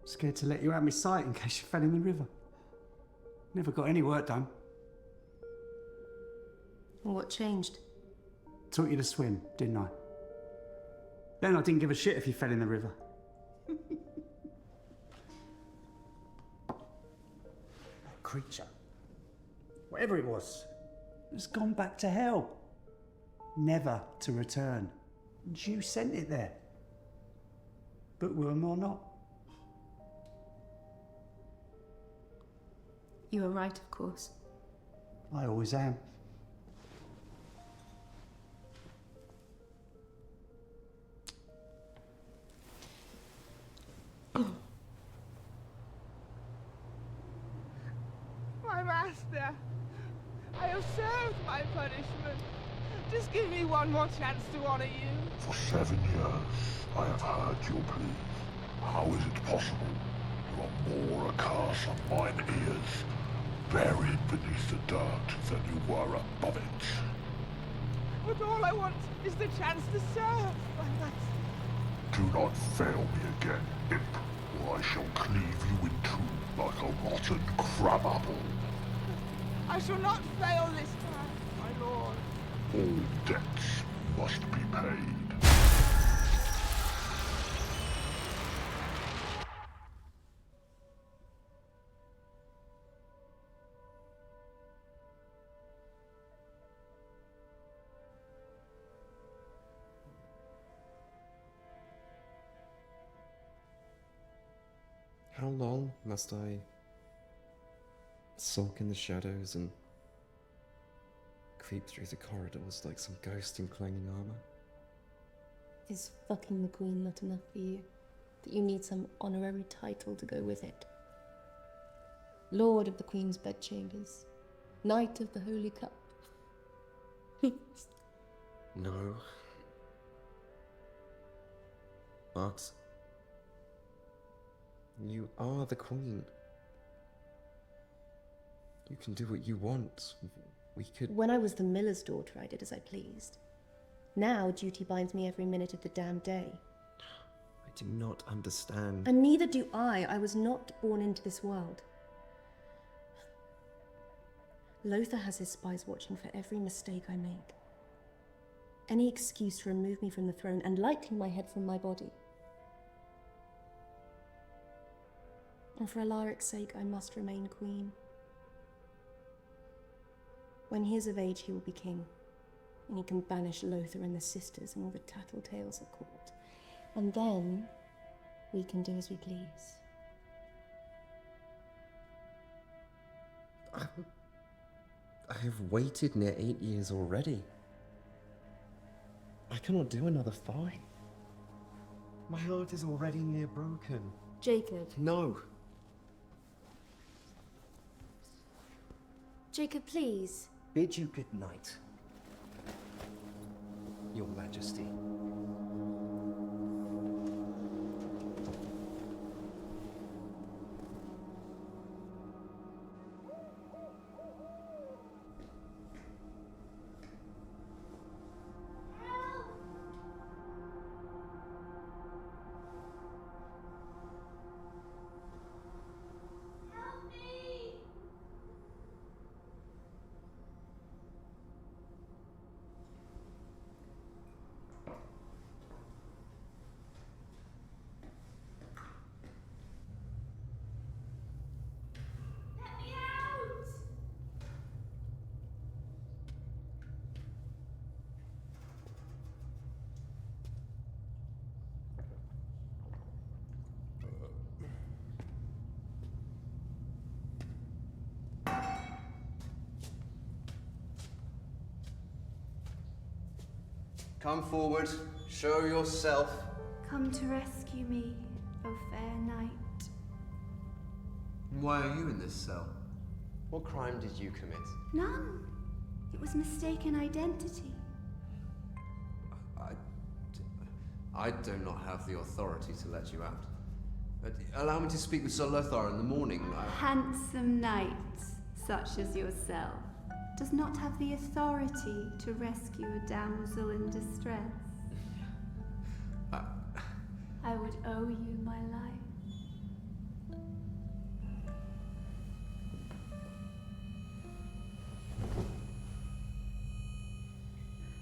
Scared to let you out of my sight in case you fell in the river. Never got any work done. What changed? Taught you to swim, didn't I? Then I didn't give a shit if you fell in the river. That creature, whatever it was, has gone back to hell. Never to return. And you sent it there. Bookworm or not. You were right, of course. I always am. My master, I have served my punishment. Just give me one more chance to honor you. For 7 years, I have heard your plea. How is it possible? You are more a curse on mine ears, buried beneath the dirt, than you were above it. But all I want is the chance to serve, my master. Do not fail me again, imp, or I shall cleave you in two like a rotten crab apple. I shall not fail this time, my lord. All debts must be paid. How long must I sulk in the shadows and creep through the corridors like some ghost in clanging armor? Is fucking the Queen not enough for you? That you need some honorary title to go with it? Lord of the Queen's bedchambers, Knight of the Holy Cup. No. But you are the Queen. You can do what you want. We could... When I was the miller's daughter, I did as I pleased. Now, duty binds me every minute of the damned day. I do not understand. And neither do I. I was not born into this world. Lothar has his spies watching for every mistake I make. Any excuse to remove me from the throne and lighten my head from my body. And for Alaric's sake, I must remain queen. When he is of age, he will be king. And he can banish Lothar and the sisters and all the tattletales at court. And then we can do as we please. I have waited near 8 years already. I cannot do another 5. My heart is already near broken. Jacob. No. Jacob, please. Bid you good night, Your Majesty. Come forward. Show yourself. Come to rescue me, O fair knight. Why are you in this cell? What crime did you commit? None. It was mistaken identity. I do not have the authority to let you out. Allow me to speak with Sir Lothar in the morning. A handsome knight, such as yourself, does not have the authority to rescue a damsel in distress. I would owe you my life.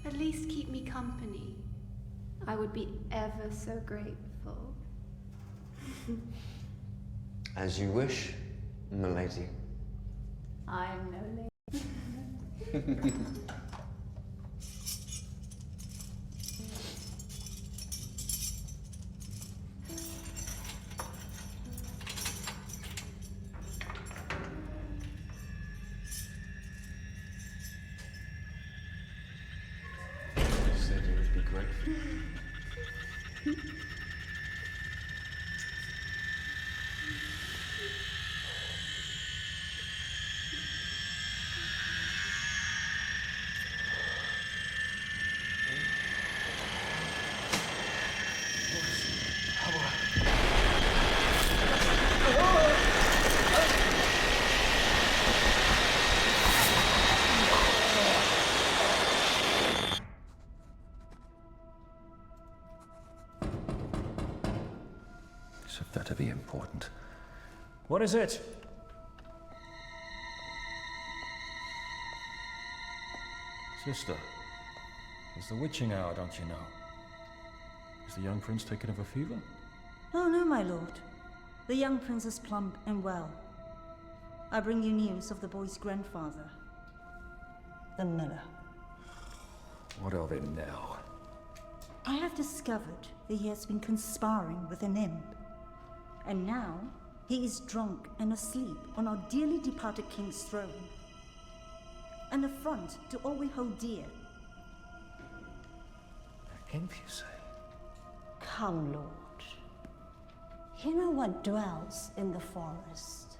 At least keep me company. I would be ever so grateful. As you wish, milady. I am no lady. Said you would be grateful. So that'd be important. What is it? Sister, it's the witching hour, don't you know? Is the young prince taken of a fever? Oh, no, my lord. The young prince is plump and well. I bring you news of the boy's grandfather, the miller. What of him now? I have discovered that he has been conspiring with an imp. And now, he is drunk and asleep on our dearly departed king's throne. An affront to all we hold dear. Imp, you say? Come, Lord. You know what dwells in the forest.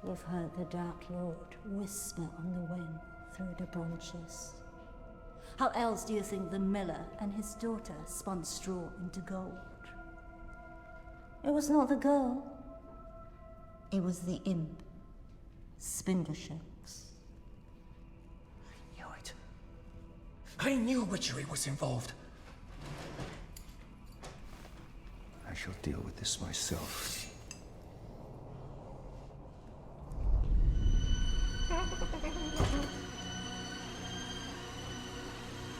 You've heard the Dark Lord whisper on the wind through the branches. How else do you think the miller and his daughter spun straw into gold? It was not the girl. It was the imp, Spindleshanks. I knew it. I knew witchery was involved. I shall deal with this myself.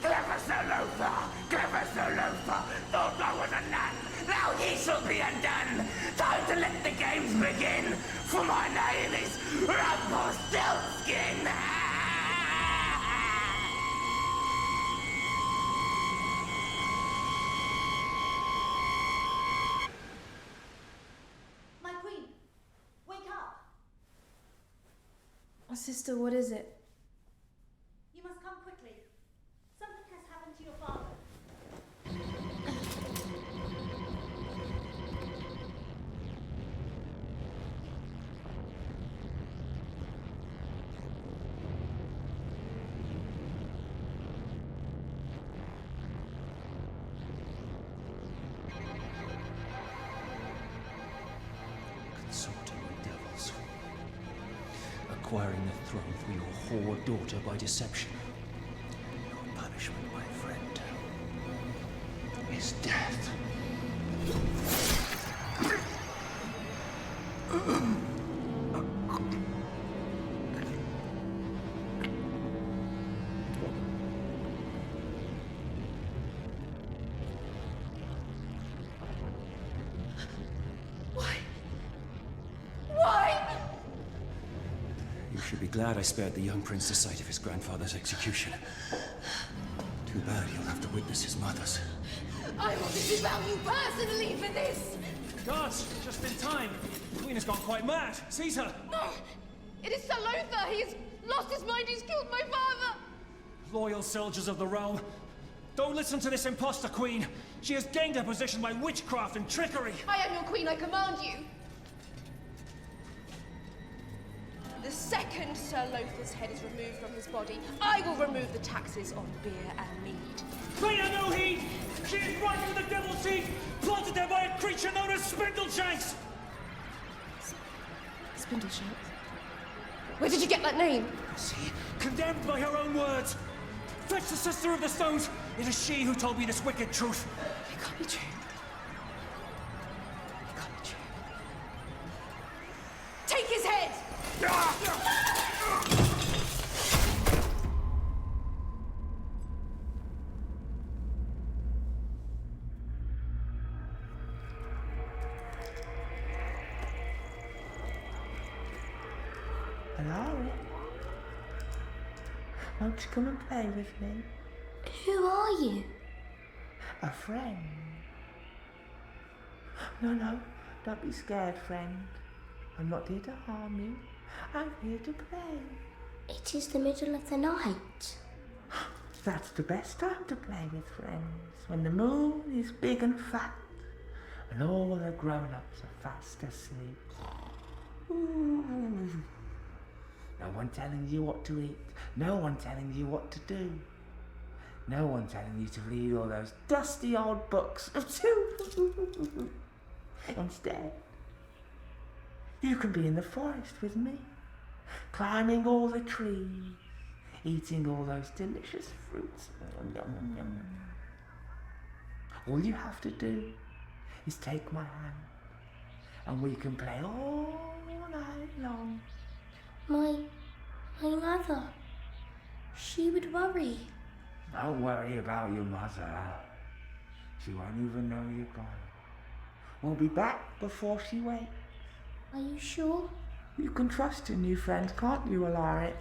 Clever Sir Lothar! Clever Sir Lothar! Thought I was a nun! Now he shall be undone! Time to let the games begin! For my name is Rumpelstiltskin! My queen, wake up! Oh, sister, what is it? You must come quickly. Something has happened to your father. Consulting with devils. Acquiring the throne for your whore daughter by deception. Your punishment, my friend, is death. Why? You should be glad I spared the young prince the sight of his grandfather's execution. Too bad he'll have to witness his mother's. I want to devour you personally for this! Guards, just in time. The queen has gone quite mad. Seize her! No! It is Sir Lothar! He has lost his mind! He's killed my father! Loyal soldiers of the realm, don't listen to this imposter queen. She has gained her position by witchcraft and trickery. I am your queen, I command you! The second Sir Lothar's head is removed from his body, I will remove the taxes on beer and mead. Pay her no heed! She is right with the devil's seed, planted there by a creature known as Spindleshanks! Spindleshanks? Where did you get that name? See, condemned by her own words. Fetch the Sister of the Stones. It is she who told me this wicked truth. It can't be true. It can't be true. Take his head! Hello? Won't you come and play with me? Who are you? A friend. No, don't be scared, friend. I'm not here to harm you. I'm here to play. It is the middle of the night. That's the best time to play with friends, when the moon is big and fat, and all the grown-ups are fast asleep. No one telling you what to eat, no one telling you what to do, no one telling you to read all those dusty old books. Instead, you can be in the forest with me, climbing all the trees, eating all those delicious fruits. All you have to do is take my hand, and we can play all night long. My mother, she would worry. Don't worry about your mother. She won't even know you're gone. We'll be back before she wakes. Are you sure? You can trust your new friend, can't you, Alaric?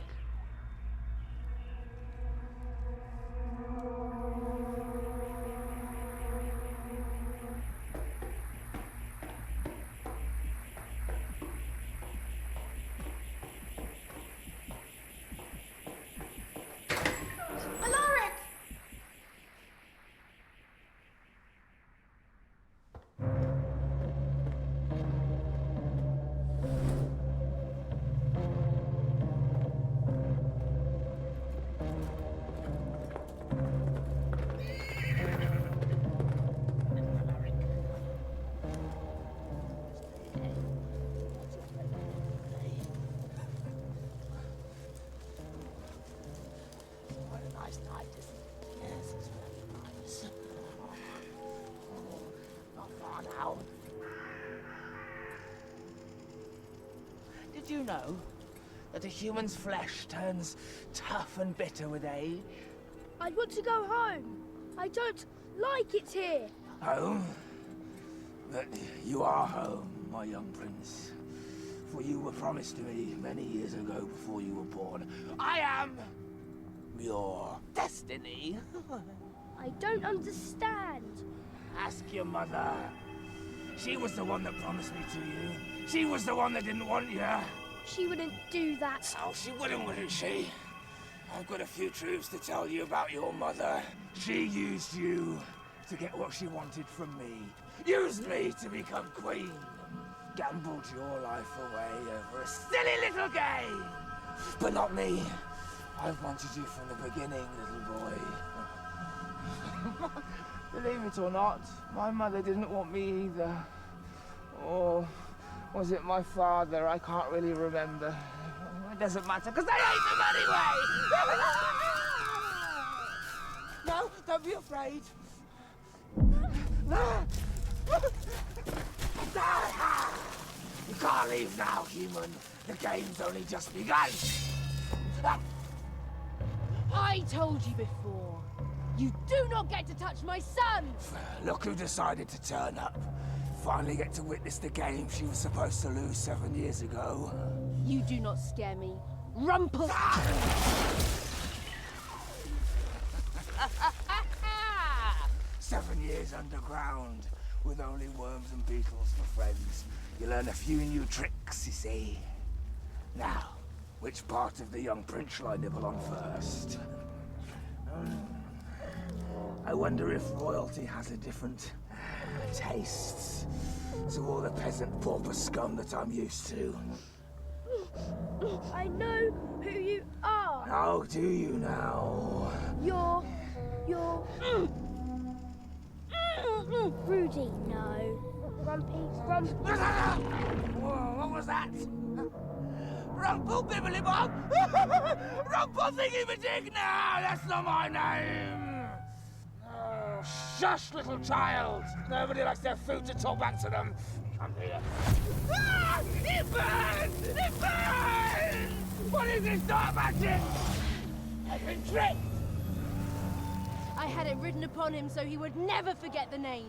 Did you know that a human's flesh turns tough and bitter with age? I want to go home. I don't like it here. Home? But you are home, my young prince. For you were promised to me many years ago before you were born. I am your destiny. I don't understand. Ask your mother. She was the one that promised me to you. She was the one that didn't want you. She wouldn't do that. Oh, she wouldn't she? I've got a few truths to tell you about your mother. She used you to get what she wanted from me. Used me to become queen. Gambled your life away over a silly little game. But not me. I've wanted you from the beginning, little boy. Believe it or not, my mother didn't want me either. Or was it my father? I can't really remember. It doesn't matter, because I hate them anyway! No, don't be afraid. You can't leave now, human. The game's only just begun. I told you before. You do not get to touch my son! Look who decided to turn up. Finally get to witness the game she was supposed to lose 7 years ago. You do not scare me. Rumpel! 7 years underground, with only worms and beetles for friends. You learn a few new tricks, you see. Now, which part of the young prince shall I nibble on first? I wonder if royalty has a different taste to all the peasant pauper scum that I'm used to. I know who you are. How do you now? You're Rudy, no. Rumpy. Whoa, what was that? Rumple bibbly bob? Rumple thingy majig? No, that's not my name. Oh, shush, little child. Nobody likes their food to talk back to them. Come here. Ah! It burns! It burns! What is this dark magic? I've been tricked! I had it written upon him so he would never forget the name.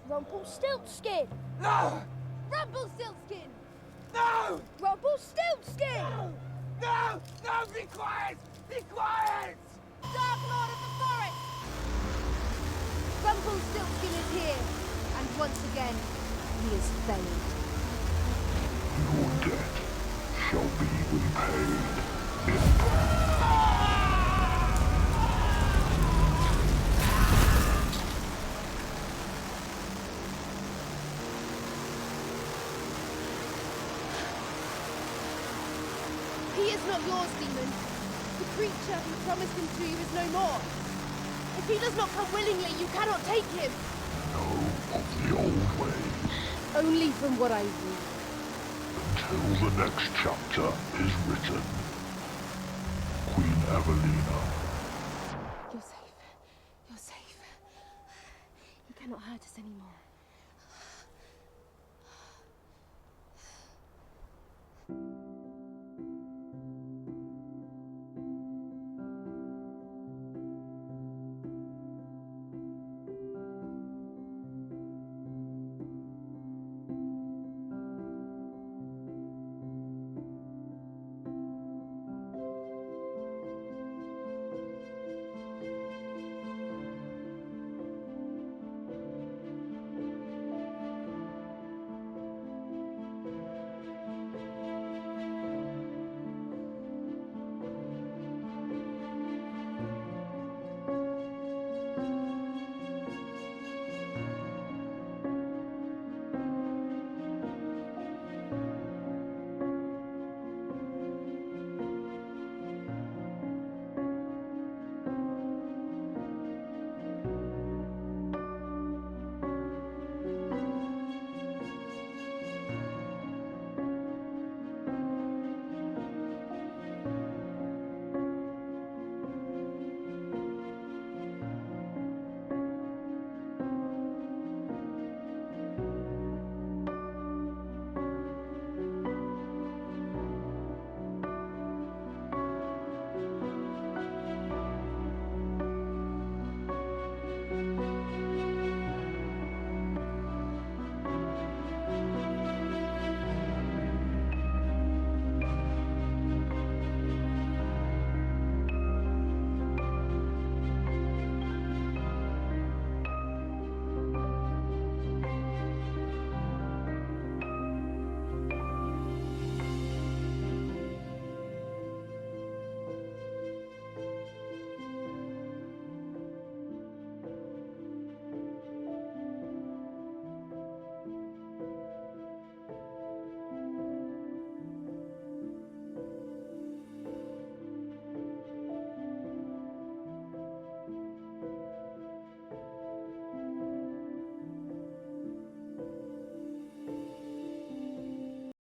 Rumpelstiltskin. No! Rumpelstiltskin! No! Rumpelstiltskin! No! No! No! Be quiet! Be quiet! Dark Lord of the Forest! Rumpelstiltskin is here, and once again, he is failed. Your debt shall be repaid. He is not yours, demon. The creature who promised him to you is no more. If he does not come willingly, you cannot take him. Know of the old ways. Only from what I read. Until the next chapter is written. Queen Evelina. You're safe. You're safe. You cannot hurt us anymore.